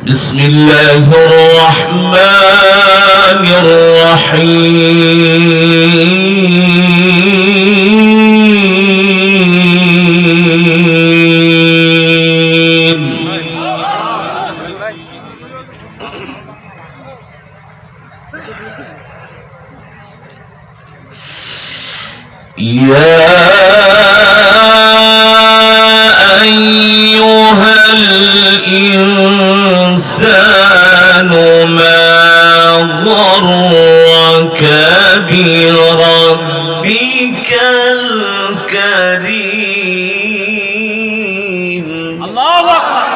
بسم الله الرحمن الرحيم يا أيها الإنسان ما غرك بربك الكريم الله أكبر.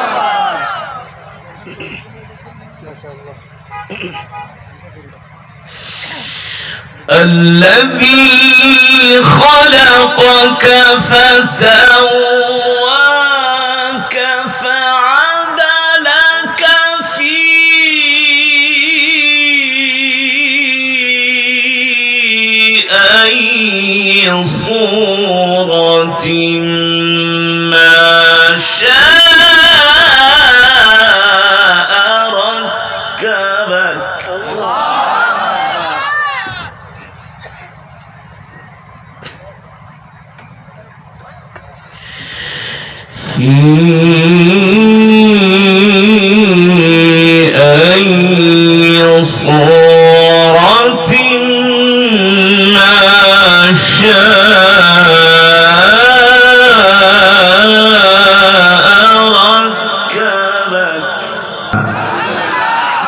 الذي خلقك فسواك فعدلك في أي صورة ما شاء ركبك في أي صورة ما شاء ركبك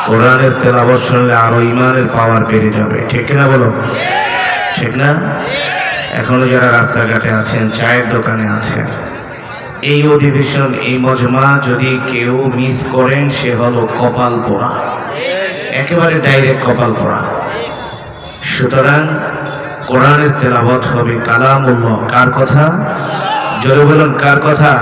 কোরআনের তেলাওয়াত শুনলে আরো ঈমানের পাওয়ার বেড়ে যাবে, ঠিক না বলো? ঠিক না? এখনো যারা রাস্তাঘাটে আছেন, চায়ের দোকানে আছেন, এই অধিবেশন, এই মজমা যদি কেউ মিস করেন সে হলো কপাল পোড়া, একেবারে ডাইরেক্ট কপাল পোড়া। সুতরাং কোরআনের তেলাওয়াত হবে কালামুল্লাহ। কার কথা? জোরে বলুন, কার কথা?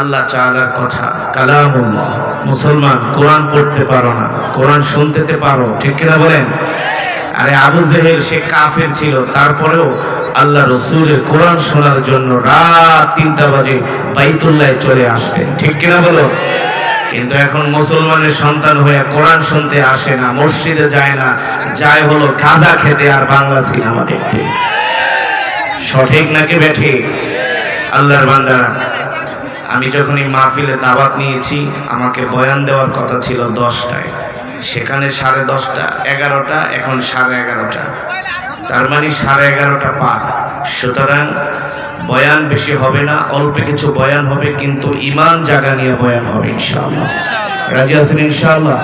আল্লাহ তাআলার কথা, কালামুল্লাহ। মুসলমান, কোরআন পড়তে পারো না, কোরআন শুনতে পারো, ঠিক কিনা বলেন? আরে আবু জেহেল সে কাফের ছিল, তারপরেও আল্লাহ রসুলের কোরআন শোনার জন্য রাত 3টা বাজে বাইতুল্লাহে চলে আসতেন, ঠিক কিনা বলো? কিন্তু এখন মুসলমানের সন্তান হয়ে কোরআন শুনতে আসে না, মসজিদে যায় না, যায় হলো গাঁজা খেতে আর বাংলা সিনেমা দেখতে। সঠিক নাকি বেঠিক? আল্লাহর বান্দারা, আমি যখন এই মাহফিলে দাওয়াত নিয়েছি, আমাকে বয়ান দেওয়ার কথা ছিল 10টায়, সেখানে 10:30, 11টা, এখন 11:30, তার মানে 11:30 পার। সুতরাং বয়ান বেশি হবে না, অল্প কিছু বয়ান হবে, কিন্তু ঈমান জাগা নিয়ে বয়ান হবে ইনশাআল্লাহ। রাজি আছেন ইনশাআল্লাহ?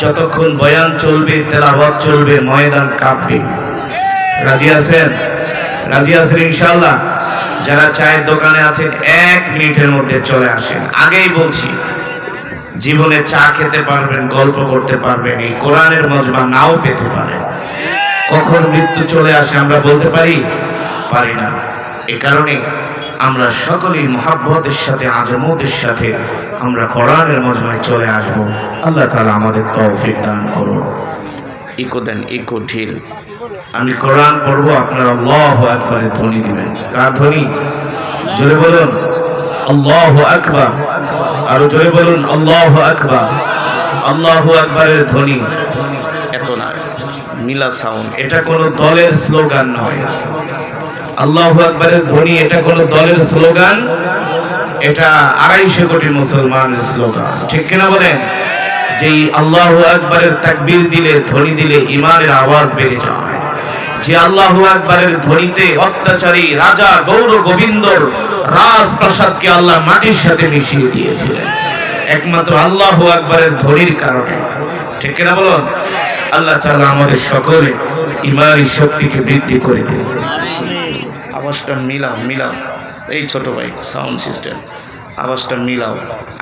যতক্ষণ বয়ান চলবে, তেলাওয়াত চলবে, ময়দান কাঁপবে। রাজি আছেন? রাজি আছেন ইনশাআল্লাহ? যারা চায়ের দোকানে আছেন 1 মিনিটের মধ্যে চলে আসেন। আগেই বলছি, জীবনে চা খেতে পারবেন, গল্প করতে পারবেন, এই কোরআনের মজমা নাও পেতে পারেন। কখন মৃত্যু চলে আসে আমরা বলতে পারি? পারি না। এ কারণে আমরা সকলেই মহব্বতের সাথে, আজমতের সাথে আমরা কোরআনের মজমায় চলে আসব। আল্লাহ তাআলা আমাদের তৌফিক দান করুন। ইকো দেন, ইকো ঢিল। আমি কোরআন পড়বো, আপনারা আল্লাহু আকবারের ধ্বনি দিবেন। কার ধ্বনি? জোরে বলুন আল্লাহু আকবার। আরো জোরে বলুন আল্লাহু আকবার। আল্লাহু আকবারের ধ্বনি এত না, মিলা সাউন্ড। এটা কোনো দলের স্লোগান নয়। আল্লাহু আকবারের ধ্বনি এটা কোনো দলের স্লোগান, এটা 250 কোটি মুসলমানের স্লোগান, ঠিক কিনা বলেন? যেই আল্লাহু আকবারের তাকবীর দিলে, ধ্বনি দিলে ঈমানের আওয়াজ বেড়ে যায়। যে আল্লাহু আকবারের ধ্বনিতে অত্যাচারী রাজা গৌর গোবিন্দর রাজপ্রাসাদকে আল্লাহ মাটির সাথে মিশিয়ে দিয়েছিলেন, একমাত্র আল্লাহু আকবারের ধ্বনির কারণে, ঠিক কিনা বলুন? আল্লাহ তাআলা আমাদের সকলে ঈমানি শক্তিকে বৃদ্ধি করে দিন। আওয়াজটা মিলাও, মিলাও। এই ছোট ভাই, সাউন্ড সিস্টেম, আওয়াজটা মিলাও।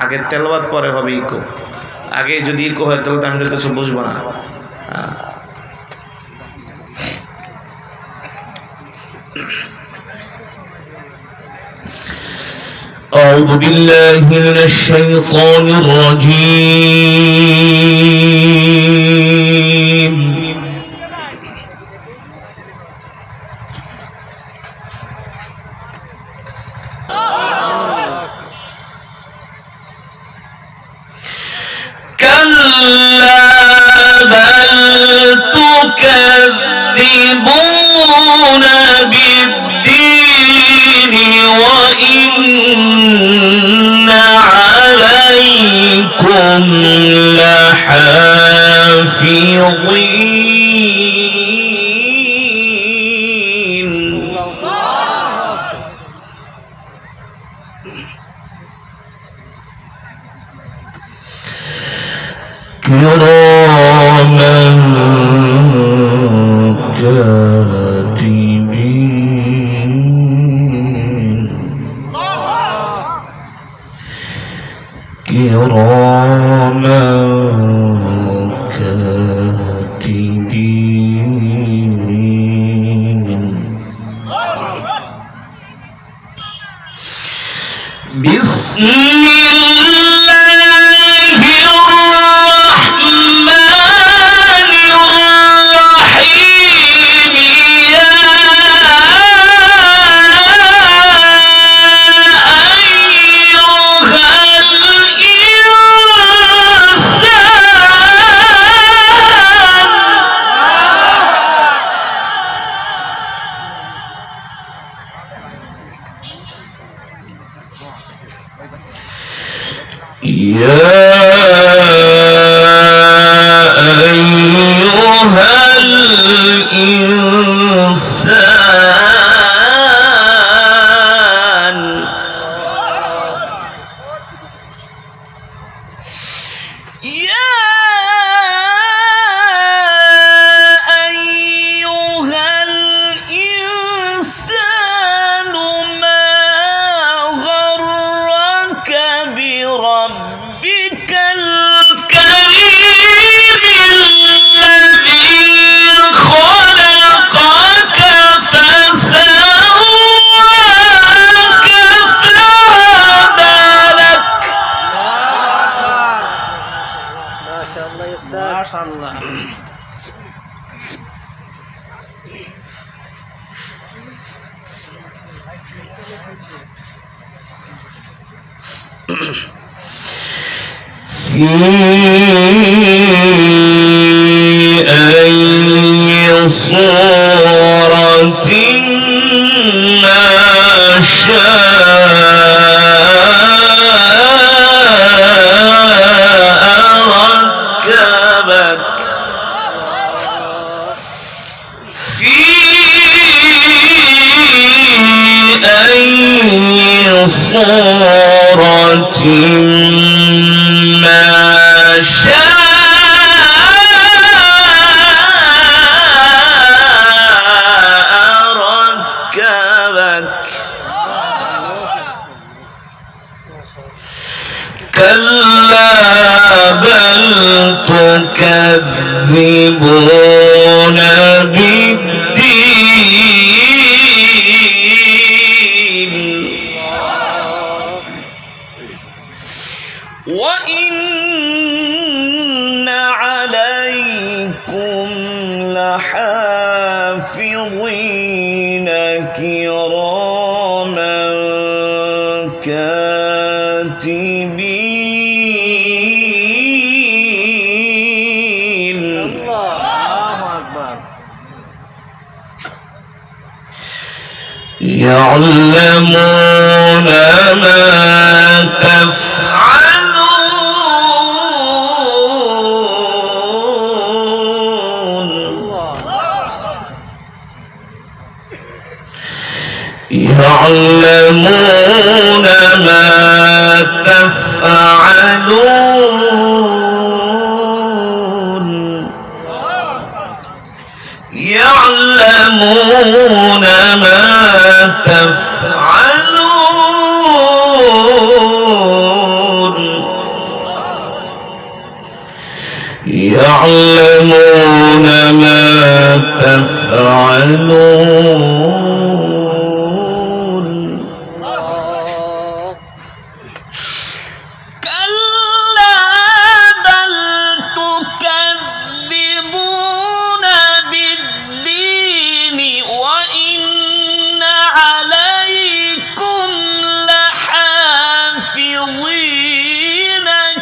আগে তেলাওয়াত, পরে হবে ইকো। আগে যদি ইকো হয় তাহলে তো আমি কিছু বুঝবো না। أعوذ بالله من الشيطان الرجيم. بل تكذبون بالدين وإن عليكم لحافظين كراما كاتبين كراما كاتبين بسم يا أيها الإنسان يا أيها الإنسان ما غرك بربك الكريم الذي خلقك فسواك فعدلك ما شاء الله يا أستاذ ما شاء الله في أي صورة ما شاء ركبك في أي صورة ما شاء ركبك كلا بل تكذبون بالدين وإن عليكم لحافظين كراما كاتبين الله أكبر يعلمون ما تفعلون يعلمون ما تفعلون يعلمون ما تفعلون يعلمون ما تفعلون كلا بل تكذبون بالدين وإن عليكم لحافظين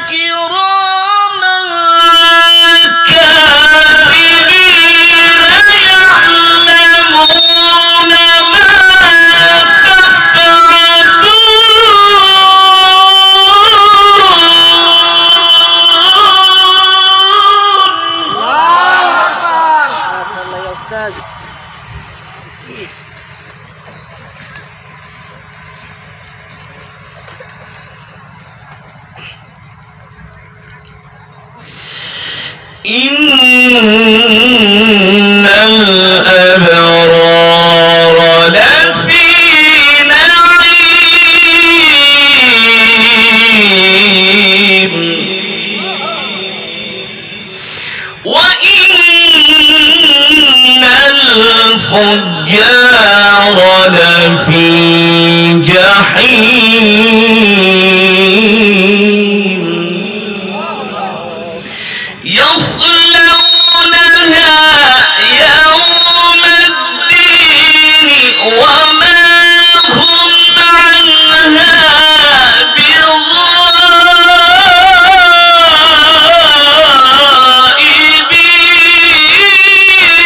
كراما إن الأبرار لفي نعيم وإن الفجار لفي جحيم يصلونها يوم الدين وما هم عنها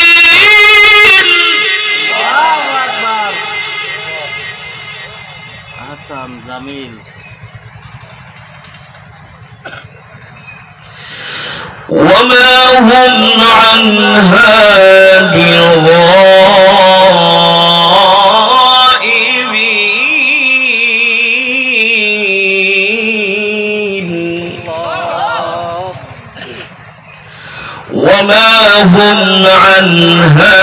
بغائبين. হাসান জামিল وما هم عنها بغائبين. وما هم عنها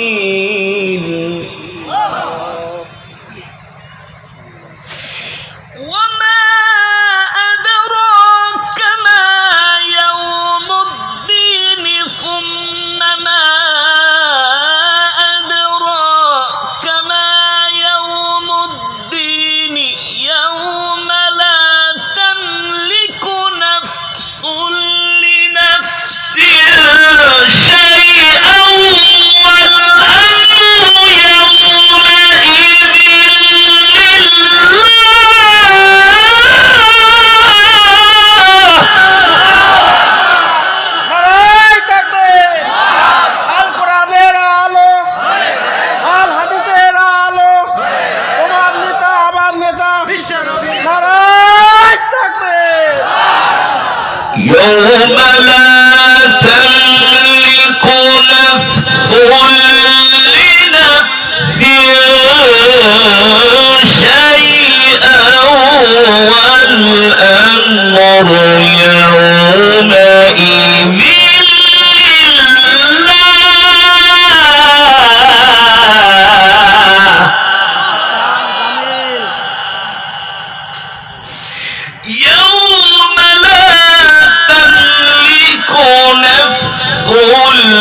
بغائبين. وما أدراك ما يوم الدين ثم ما أدراك ما يوم الدين يوم لا تملك نفس لنفس شيئا والأمر يومئذ নারায়ে তাকবীর আল কোরআনের আলো আল হাদিসের আলো তোমার নেতা আমার নেতা বিশ্ব নবী নারায়ে তাকবীর يوم لا تملك نفس لنفس شيئا والأمر يومئذ يوم لا تملك نفس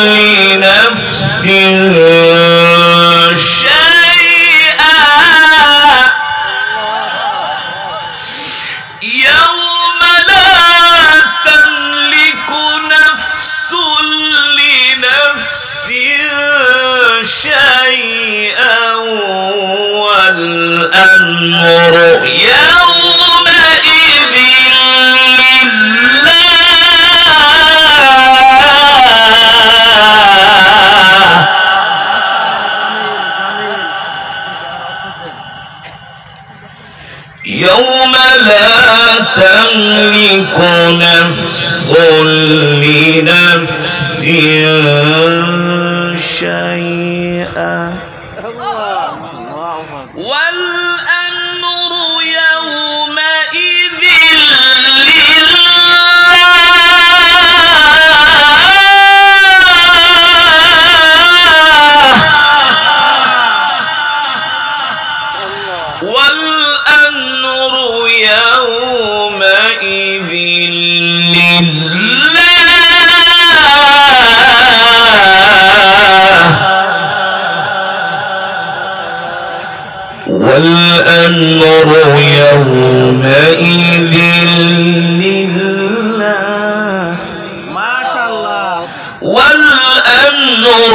لنفس شيئا يوم لا تملك نفس لنفس شيئا والأمر يومئذ يوم لا تملك نفس لنفس شيئا والأمر يومئذ والأمر يومئذ والأمر يومئذ لله মাশাআল্লাহ والأمر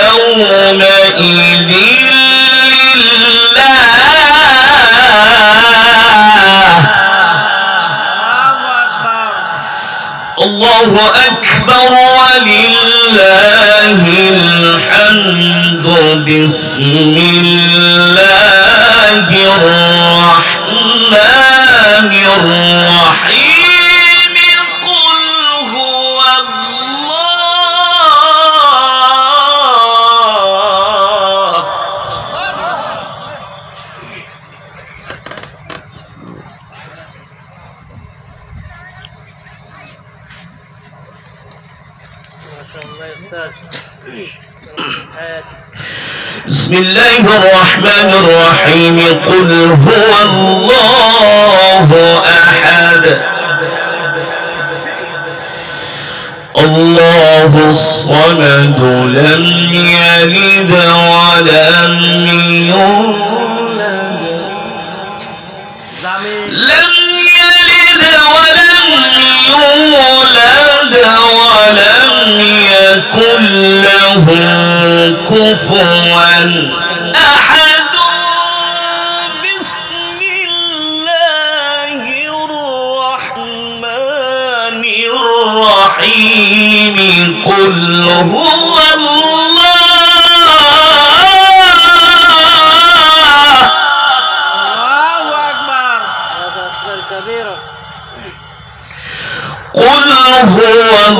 يومئذ لله الله أكبر ولله الحمد بسم الله الرحمن الرحيم قل هو الله بسم الله الرحمن الرحيم قل هو الله أحد الله الصمد لم يلد ولم يولد لم يلد ولم يولد ولم يكن له كفوا أحد بسم الله الرحمن الرحيم قل هو الله أكبر قل هو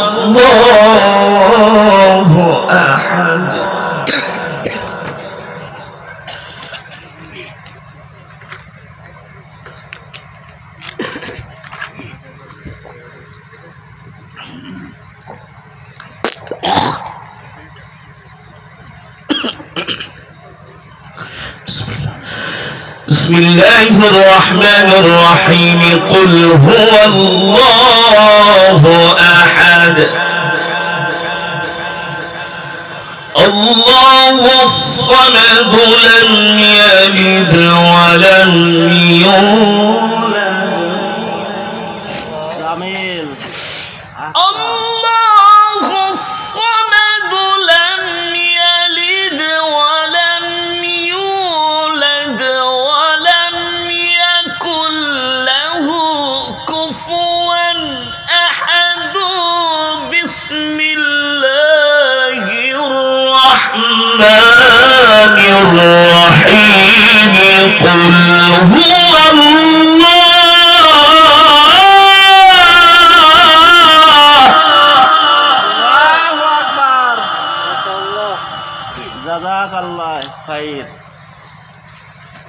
الله أحد بسم الله الرحمن الرحيم قل هو الله أحد الله الصمد لم يلد ولم يولد জামিল الله الصمد لم يلد ولم يولد ولم يكن له كفوا أحد بسم الله الرحمن الرحيم قل هو الله أكبر جزاك الله خير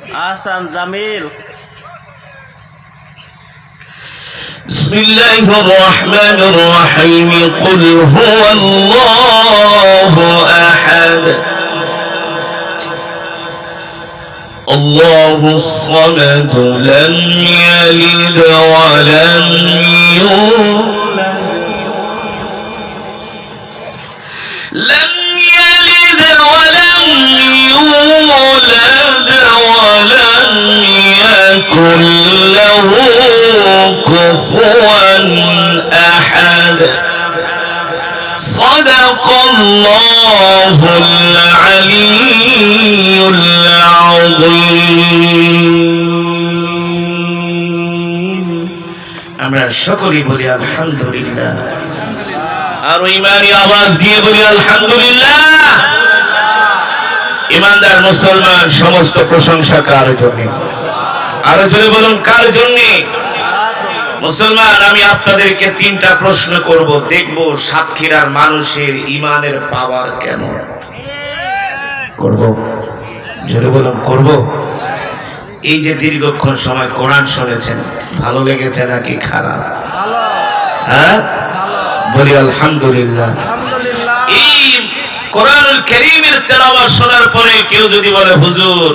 أحسن جميل بسم الله الرحمن الرحيم قل هو الله أحد الله الصمد لم يلد ولم يولد لم يلد ولم يولد ولم يكن له كفوا أحد صدق الله العلي العظيم আমরা সকলেই বলি আলহামদুলিল্লাহ আর ইমানি আওয়াজ দিয়ে বলি আলহামদুলিল্লাহ ইমানদার মুসলমান সমস্ত প্রশংসা কার জন্য আরো জোরে বলুন কার জন্য মুসলমান আমি আপনাদেরকে তিনটা প্রশ্ন করব দেখব সাতক্ষীরার মানুষের ইমানের পাওয়ার কেমন করব জোরে বলুন করব এই যে দীর্ঘক্ষণ সময় কোরআন শুনেছেন ভালো লেগেছে নাকি খারাপ ভালো হ্যাঁ বলি আলহামদুলিল্লাহ আলহামদুলিল্লাহ এই কোরআনুল কারীমের তেলাওয়াত শোনার পরে কেউ যদি বলে হুজুর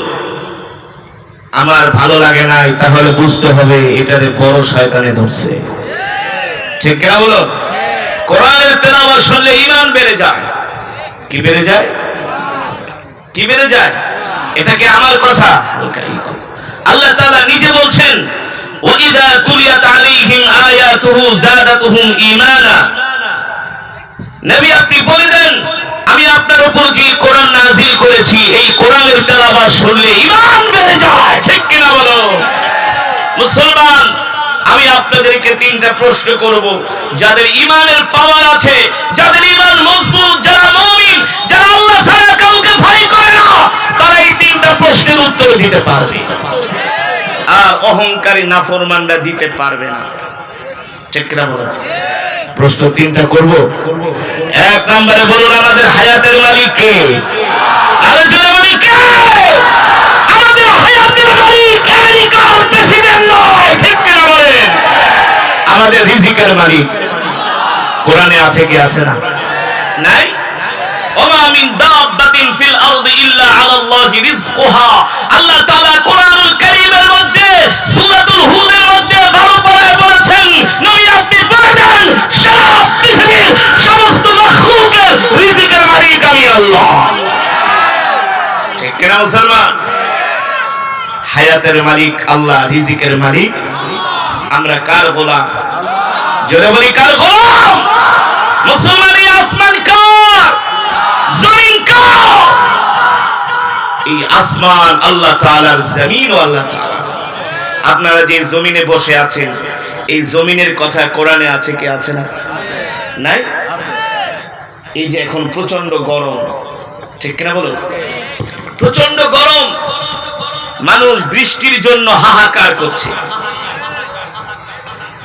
আমার ভালো লাগে নাই তাহলে বুঝতে হবে এটারে বড় শয়তানে ধরছে ঠিক কিনা বলো কোরআনের তেলাওয়াত শুনলে ঈমান বেড়ে যায় কি বেড়ে যায় কি বেড়ে যায় এটা কি আমার কথা আল্লাহ তাআলা নিজে বলছেন ওয়াইদা তুলিয়াত আলাইহিম আয়াতুহু যাদাতুহুম ঈমানা নবী আপনি বলে দেন আমি আপনার উপর যে কোরআন নাযিল করেছি এই কোরআনের তেলাওয়াত শুনলে ঈমান বেড়ে যায় ঠিক কিনা বলো মুসলমান আমি আপনাদেরকে তিনটা প্রশ্ন করব যাদের ঈমানের পাওয়ার আছে যাদের ঈমান মজবুত যারা মুমিন যারা আল্লাহ ছাড়া কাউকে ভয় করে না তারা এই তিনটা প্রশ্নের উত্তর দিতে পারবে আর অহংকারী নাফরমানরা দিতে পারবে না ঠিক কিনা বলো প্রশ্ন তিনটা করব এক নম্বরে বলুন আমাদের হায়াতের মালিক কে আরে জোরে বলি কে আমাদের হায়াতের মালিক আমেরিকার প্রেসিডেন্ট নয় ঠিক কিনা বলেন আমাদের রিজিকের মালিক কোরআনে আছে কি আছে না নাই ওমা মিন দাব্বাতিন ফিল আরদি ইল্লা আলাল্লাহি রিজকুহা। আল্লাহ তাআলা কোরআনুল কারীমের মধ্যে সূরাতুল হুদের মধ্যে 12 পারায় বলেছেন, নবী আপনি বলে দেন সারা পৃথিবীর সমস্ত মাখলুকের রিজিকের মালিক আমি আল্লাহ। ঠিক কিনা মুসলমান? হায়াতের মালিক আল্লাহ, রিজিকের মালিক আমরা কার গোলাম? জোরে বলি কার গোলাম? মুসলমানি আসমান কার, জমিন কার? এই আসমান আল্লাহ তাআলার, জমিন ও আল্লাহ তাআলা। আপনারা যে জমিনে বসে আছেন, এই জমিনের কথা কোরআনে আছে কি আছে না? নাই? এই যে এখন প্রচন্ড গরম, ঠিক কিনা বলুন? প্রচন্ড গরম, মানুষ বৃষ্টির জন্য হাহাকার করছে।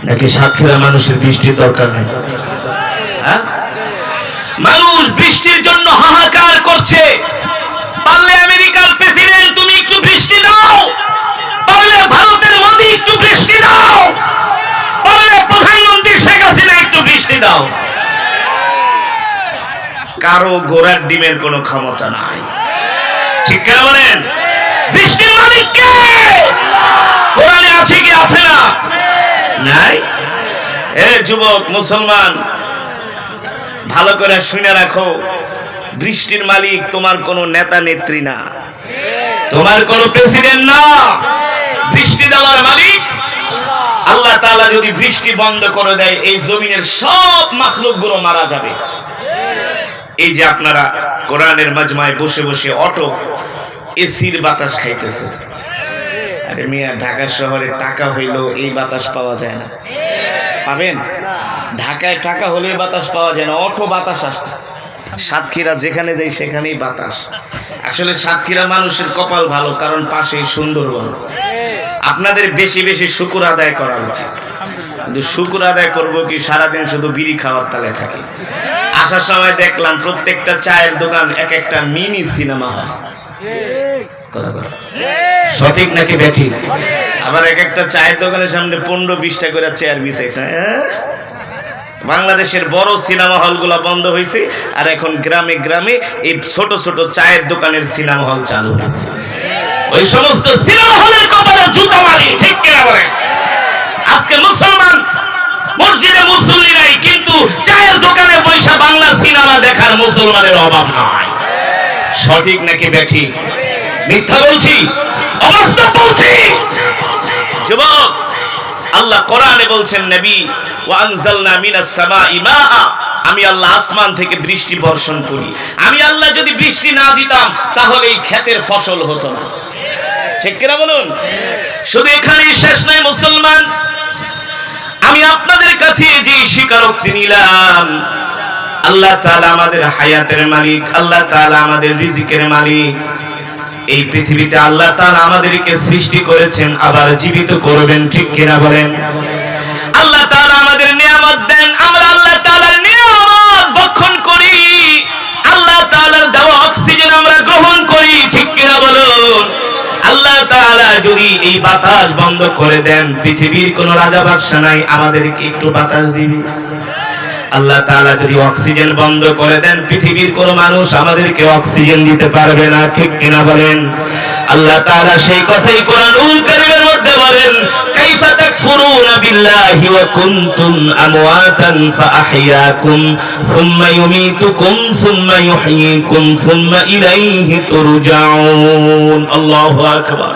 নাকি সাতক্ষীরা মানুষের বৃষ্টির দরকার নেই? হ্যাঁ, মানুষ বৃষ্টির জন্য হাহাকার করছে। পারলে আমেরিকার প্রেসিডেন্ট তুমি একটু বৃষ্টি দাও, পারলে ভারতের মোদি একটু বৃষ্টি দাও, পারলে প্রধানমন্ত্রী শেখ হাসিনা একটু বৃষ্টি দাও। কারো ঘোড়ার ডিমের কোনো ক্ষমতা নাই। ঠিক কিনা বলেন? বৃষ্টির মালিক কে? কোরআনে আছে কি আছে না? নাই? এ যুবক মুসলমান, ভালো করে শুনে রাখো, বৃষ্টির মালিক তোমার কোনো নেতা নেত্রী না, তোমার কোনো প্রেসিডেন্ট না। বৃষ্টি দেওয়ার মালিক আল্লাহ তাআলা। যদি বৃষ্টি বন্ধ করে দেয়, এই জমিনের সব মাখলুকগুলো মারা যাবে। এই যে আপনারা কোরআনের মাজমায় বসে বসে অটো এসির বাতাস খাইতেছে, আরে মিয়া, ঢাকা শহরে টাকা হইলেও এই বাতাস পাওয়া যায় না। পাবেন? ঢাকায় টাকা হলে বাতাস পাওয়া যায় না, অটো বাতাস আসতেছে। সাতক্ষীরা যেখানে যাই সেখানেই বাতাস। আসলে সাতক্ষীরা মানুষের কপাল ভালো, কারণ পাশেই সুন্দরবন। আপনাদের বেশি বেশি শুকর আদায় করা উচিত। কিন্তু শুকর আদায় করবো কি, সারাদিন শুধু বিড়ি খাওয়ার তালে থাকি। আসার সময় দেখলাম প্রত্যেকটা চায়ের দোকান এক একটা মিনি সিনেমা হল। কথা বল, সঠিক নাকি ব্যাঠিক? আবার এক একটা চায়ের দোকানের সামনে 15-20টা করে চেয়ার বিছাইছে। বাংলাদেশের বড় সিনেমা হলগুলো বন্ধ হয়েছে, আর এখন গ্রামে গ্রামে এই ছোট ছোট চায়ের দোকানের সিনেমা হল চালু হয়েছে। ওই সমস্ত সিনেমা হলের কপালে জুতা মারি, ঠিক কিনা বলেন? আজকে মুসলমান মসজিদে মুসল্লি নাই, কিন্তু চায়ের দোকানে বৈশা বাংলা সিনেমা দেখার মুসলমানের অভাব নাই। সঠিক নাকি ব্যাঠিক? মিথ্যা বলছি? অবাস্তব বলছি? যুবক, আল্লাহ কোরআনে বলছেন, নবী ওয়া আনজালনা মিনাস সামাই মাআ, আমি আল্লাহ আসমান থেকে বৃষ্টি বর্ষণ করি। আমি আল্লাহ যদি বৃষ্টি না দিতাম তাহলে এই ক্ষেতের ফসল হতো না। ঠিক কিনা বলুন? শুধু এখানেই শেষ নয় মুসলমান, আমি আপনাদের কাছে যে স্বীকারোক্তি নিলাম, আল্লাহ তাআলা আমাদের হায়াতের মালিক, আল্লাহ তাআলা আমাদের রিজিকের মালিক। এই পৃথিবীতে আল্লাহ তাআলা আমাদেরকে সৃষ্টি করেছেন, আবার জীবিত করবেন। ঠিক কিনা বলেন? আল্লাহ তাআলা আমাদের নিয়ামত দেন, আমরা আল্লাহ তাআলার নিয়ামত ভক্ষণ করি। আল্লাহ তাআলার দেওয়া অক্সিজেন আমরা গ্রহণ করি। ঠিক কিনা বলুন? আল্লাহ তাআলা যদি এই বাতাস বন্ধ করে দেন, পৃথিবীর কোন রাজা বাদশা নাই আমাদেরকে একটু বাতাস দিবে। আল্লাহ তাআলা যদি অক্সিজেন বন্ধ করে দেন, পৃথিবীর কোন মানুষ আমাদেরকে অক্সিজেন দিতে পারবে না। ঠিক কিনা বলেন? আল্লাহ তাআলা সেই কথাই কোরআনুল কারীমের মধ্যে বলেন, কাইফা তাকফুরুনা বিল্লাহি ওয়া কুনতুম আমওয়াতান ফাআহইয়াকুম সুম্মা ইউমীতুকুম সুম্মা ইউহয়ীকুম সুম্মা ইলাইহি তুরজাউন। আল্লাহু আকবার।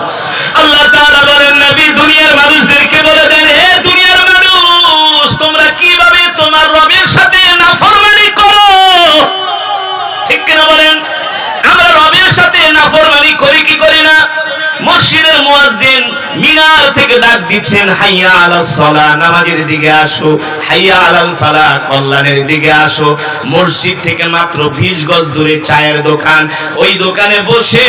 আল্লাহ তাআলা বলেন, নবী দুনিয়ার মানুষদেরকে বলে দেন, হে দুনিয়ার মানুষ, তোমরা কিভাবে তোমার রবের সাথে নাফরমানি করো? ঠিক কিনা বলেন? আমরা রবের সাথে নাফরমানি করি কি করি না? মসজিদের মুয়াজ্জিন মিনার থেকে ডাক দিচ্ছেন, হাইয়া আলাস সালাহ, নামাজের দিকে আসো, হাইয়া আলাল ফালাহ, কল্যাণের দিকে আসো। মসজিদ থেকে মাত্র 20 গজ দূরে চায়ের দোকান, ওই দোকানে বসে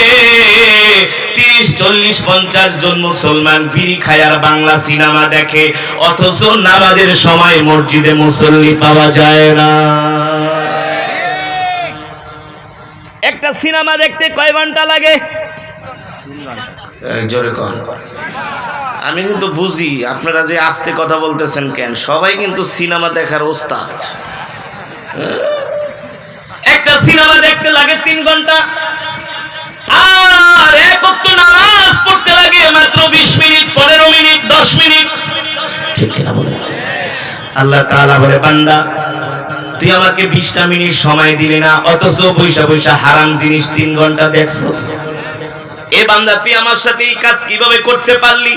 30, 40, 50 জন মুসলমান বিড়ি খায় আর বাংলা সিনেমা দেখে, অথচ নামাজের সময় মসজিদে মুসল্লি পাওয়া যায় না। একটা সিনেমা দেখতে কয় ঘন্টা লাগে? জোরে কন। আমি কিন্তু বুঝি আপনারা যে আস্তে কথা বলতেছেন কেন, সবাই কিন্তু সিনেমা দেখার ওস্তাদ। একটা সিনেমা দেখতে লাগে 3 ঘন্টা, আর এক ওয়াক্ত নামাজ পড়তে লাগে মাত্র 20 মিনিট, 15 মিনিট, 10 মিনিট। ঠিক কিনা বলে? আল্লাহ তাআলা বলে, বান্দা তুই আমাকে 20টা মিনিট সময় দিলি না, অথচ পয়সা পয়সা হারাম জিনিস 3 ঘন্টা দেখছস। এ বান্দা, তুই আমার সাথে এই কাজ কিভাবে করতে পারলি?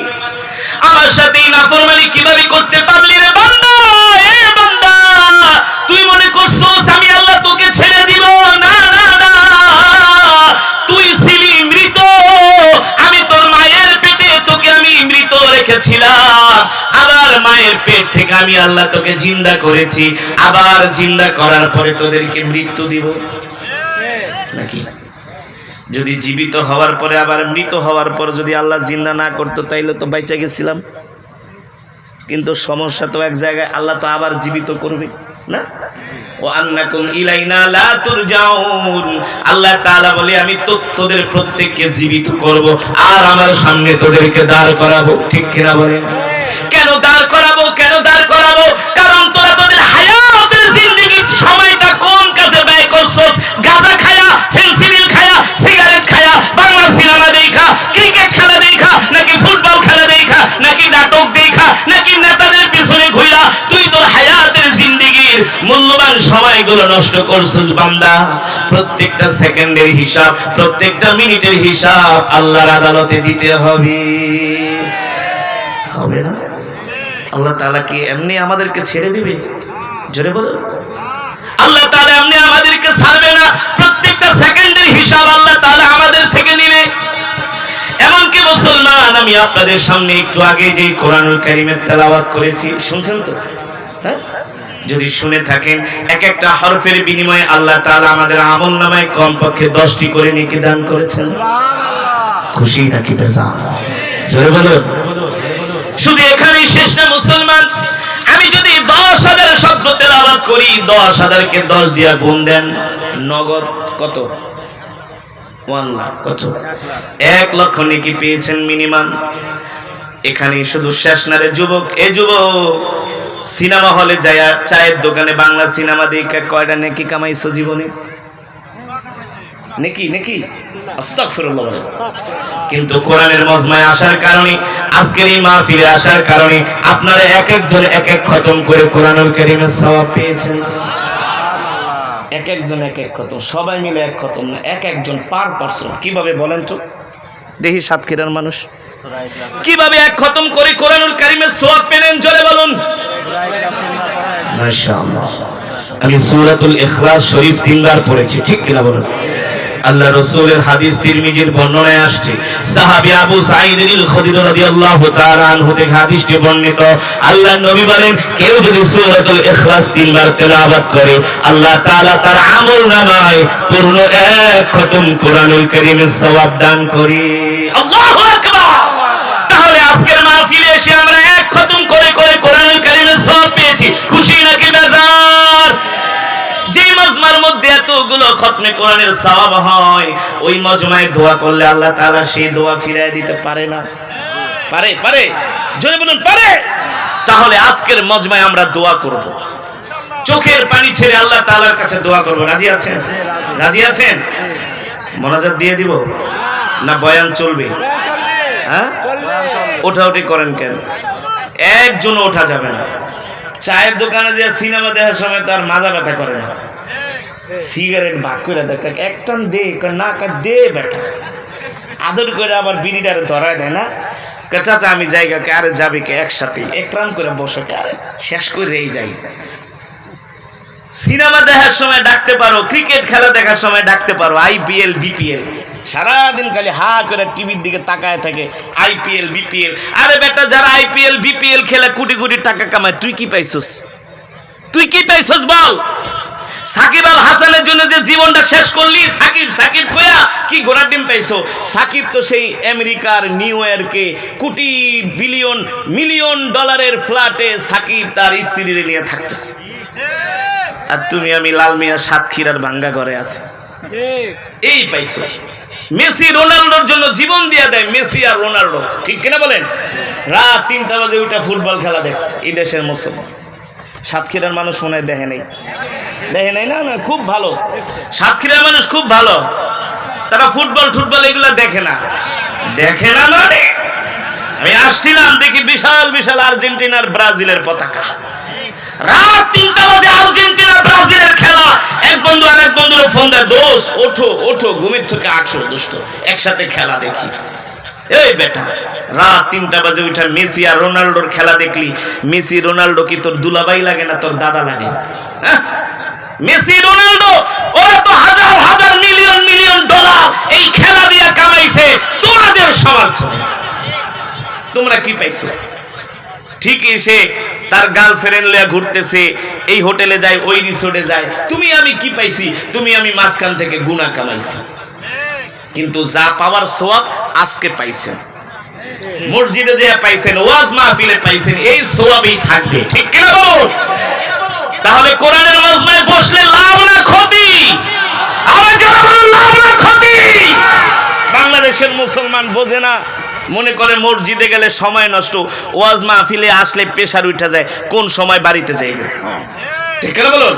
আমার সাথে এই নাফরমানি কিভাবে করতে পারলি রে বান্দা? এ বান্দা, তুই মনে করছস আমি আল্লাহ তোকে ছেড়ে দিব? না না না, তুই ছিলি মৃত, আমি তোর মায়ের পেটে তোকে আমি মৃত রেখেছিলাম, আবার মায়ের পেট থেকে আমি আল্লাহ তোকে জিন্দা করেছি, আবার জিন্দা করার পরে তোদেরকে মৃত্যু দিব নাকি? যদি জীবিত হওয়ার পরে আবার মৃত হওয়ার পর যদি আল্লাহ জিন্দা না করতো তাইলে তো বাইচা গেছিলাম। কিন্তু সমস্যা তো এক জায়গায়, আল্লাহ তো আবার জীবিত করবে না। ও আন্নাকুম ইলাইনা লা তুরজাউন, আল্লাহ তাআলা বলে আমি তোদের প্রত্যেককে জীবিত করব, আর আমার সামনে তোদেরকে দাঁড় করাবো। ঠিক কিনা বলেন? কেন দাঁড় করাবো? কেন দাঁড় করাবো? কারণ তোরা তোদের হায়াতের জিন্দেগির সময়টা কোন কাজে ব্যয় করছস? গাঁজা খায়া, ফেন্সিডিল খায়া, সিগারেট খায়া, বাংলা সিনেমা দেখা, ক্রিকেট খেলা দেখা, নাকি ফুটবল খেলা দেখা, নাকি নাটক দেখা, নাকি নেতাদের পিছনে ঘুরা তুই তোর হায়াতের জিন্দেগির মূল্যবান সময়গুলো নষ্ট করছস। বান্দা, প্রত্যেকটা সেকেন্ডের হিসাব, প্রত্যেকটা মিনিটের হিসাব আল্লাহর আদালতে দিতে হবে। হবে না? আল্লাহ তাআলা কি এমনি আমাদেরকে ছেড়ে দিবে? জোরে বলো। আল্লাহ তাআলা এমনি আমাদেরকে ছাড়বে না, প্রত্যেকটা সেকেন্ডের হিসাব আল্লাহ তাআলা আমাদের থেকে নেবে। এমনকি মুসলমান, আমি আপনাদের সামনে একটু আগে যে কোরআনুল কারীমের তেলাওয়াত করেছি, শুনছেন তো? হ্যাঁ, যদি শুনে থাকেন, এক একটা হরফের বিনিময়ে আল্লাহ তাআলা আমাদের আমলনামায় কমপক্ষে 10টি করে নেকি দান করেছেন। খুশি নাকি বেজার? জোরে বলো। শুধু এখানেই শেষ না মুসলমান, আমি যদি 10,000 শব্দ তেলাওয়াত করি, 10,000কে 10 দিয়া গুণ দেন, নগদ কত? 1 লাখ। কত? 1 লক্ষ নেকি পেয়েছেন মিনিমাম। এখানে শুধু শেষ না রে যুবক। এই যুবক, সিনেমা হলে যায়, চায়ের দোকানে বাংলা সিনেমা দেখে কয়টা নেকি কামাইছো জীবনে? নেকি নেকি আস্তাগফিরুল্লাহ বলেন। কিন্তু কোরআনের মজমায় আসার কারণে, আজকের এই মাহফিলে আসার কারণে আপনারা এক একজন এক এক খতম করে কোরআনুল কারীমের সওয়াব পেয়েছেন। এক একজন এক এক খতম, সবাই মিলে এক খতম না, এক একজন পার পারসন। কিভাবে বলেন তো দেখি? সাতক্ষীরার মানুষ কিভাবে এক খতম করে কোরআনুল কারীমের সওয়াব পেলেন? জোরে বলুন। মাশাআল্লাহ। আমি সূরাতুল ইখলাস শরীফ 3 বার পড়েছি। ঠিক কিনা বলুন? আল্লাহ রাসূলের হাদিস তিরমিজির বর্ণনায় আসছে, সাহাবী আবু সাঈদ আল খুদরি রাদিয়াল্লাহু তাআলা আনহু থেকে হাদিসটি বর্ণিত। আল্লাহ নবী বলেন, কেউ যদি সূরাতুল ইখলাস 3 বার তেলাওয়াত করে, আল্লাহ তাআলা তার আমলনামায় পূর্ণ 1 খতম কোরআনুল কারীমের সওয়াব দান করে। আল্লাহু আকবার। তাহলে আজকের মাহফিলে এসে আমরা 1 খতম করে করে কোরআনুল কারীমের সওয়াব পেয়েছি। খুশি নাকি বেজার? যে মজমার মধ্যে এতগুলো খতমে কোরআনের সওয়াব হয়, ওই মজমায় দোয়া করলে আল্লাহ তাআলা সেই দোয়া ফিরিয়ে দিতে পারে না? পারে? পারে? জোরে বলুন, পারে। তাহলে আজকের মজমায় আমরা দোয়া করব, চোখের পানি ছেড়ে আল্লাহ তাআলার কাছে দোয়া করব। রাজি আছেন? রাজি আছেন? মোনাজাত দিয়ে দিব না বয়ান চলবে? হ্যাঁ, ওঠাউঠি করেন কেন? একজনও ওঠা যাবে না। চায়ের দোকানে যে সিনেমা দেখার সময় তার মাজা ব্যথা করে না, সিগারেট ভাগ করে দেখ, একটান দে না দে বেটা, আদর করে আবার বিড়িটারে ধরায় দেয় না। চাচা আমি জায়গাকে, আরে যাবে কে, একসাথে একরাম করে বসে, আরে শেষ করে এই যাই। সিনেমা দেখার সময় ডাকতে পারো, ক্রিকেট খেলা দেখার সময় ডাকতে পারো, IPL BPL, সারাদিন খালি হা করে টিভির দিকে তাকায় থাকে, IPL BPL। আরে বেটা, যারা IPL BPL খেলে কোটি কোটি টাকা কামায়, তুই কি পাইছস? তুই কি পাইছস বল? সাকিব আল হাসানের জন্য যে জীবনটা শেষ করলি, সাকিব কইয়া কি ঘোড়ার ডিম পাইছো? সাকিব তো সেই আমেরিকার নিউ ইয়র্কে কোটি বিলিয়ন মিলিয়ন ডলারের ফ্ল্যাটে সাকিব তার স্ত্রীরে নিয়ে থাকতেছে, আর তুমি আমি লাল মিয়া সাতক্ষীরার ভাঙ্গা ঘরে আছি। এই পাইছো। মেসি রোনাল্ডোর জন্য জীবন দিয়ে দেয়, মেসি আর রোনাল্ডো। ঠিক কিনা বলেন? রাত 3টা বাজে ওইটা ফুটবল খেলা দেখছে এই দেশের মুসলমান। সাতক্ষীরার মানুষ মনে হয় দেখে নাই না না, খুব ভালো। সাতক্ষীরার মানুষ খুব ভালো, তারা ফুটবল এগুলা দেখে না মানে আমি আসছিলাম দেখি বিশাল বিশাল আর্জেন্টিনার ব্রাজিলের পতাকা, রাত 3টা বাজে আর্জেন্টিনা ব্রাজিলের খেলা। এক বন্ধু আর এক বন্ধুর ফোন দেয়, দোস্ত ওঠো ঘুমের থেকে আটশো দোস্ত একসাথে খেলা দেখি। এই বেটা, রাত 3টা বাজে উঠা মেসি আর রোনাল্ডোর খেলা দেখলি? মেসি রোনাল্ডো কি তোর দুলাভাই লাগে না তোর দাদা লাগে? হ্যাঁ, মেসি রোনাল্ডো ওরা তো হাজার হাজার মিলিয়ন ডলার এই খেলা দিয়ে কামাইছে তোমাদের সমর্থনে। তোমরা কি পাইছো? ঠিকই সে তার গার্লফ্রেন্ড লইয়া ঘুরতেছে, এই হোটেলে যায় ওই রিসোর্টে যায়, তুমি আমি কি পাইছি? তুমি আমি মাঝখান থেকে গুনাহ কামাইছি, কিন্তু যা পাওয়ার সওয়াব আজকে পাইছেন, মসজিদে যে পাইছেন, ওয়াজ মাহফিলে পাইছেন, এই সওয়াবই থাকবে। ঠিক কি না বলুন? তাহলে কোরআনের মজমায় বসলে লাভ না ক্ষতি? আবার যারা বলেন লাভ না ক্ষতি। বাংলাদেশের মুসলমান বোঝে না, মনে করে মসজিদে গেলে সময় নষ্ট, ওয়াজ মাহফিলে আসলে প্রেসার উঠে যায়, কোন সময় বাড়িতে যাইবে। ঠিক না বলুন?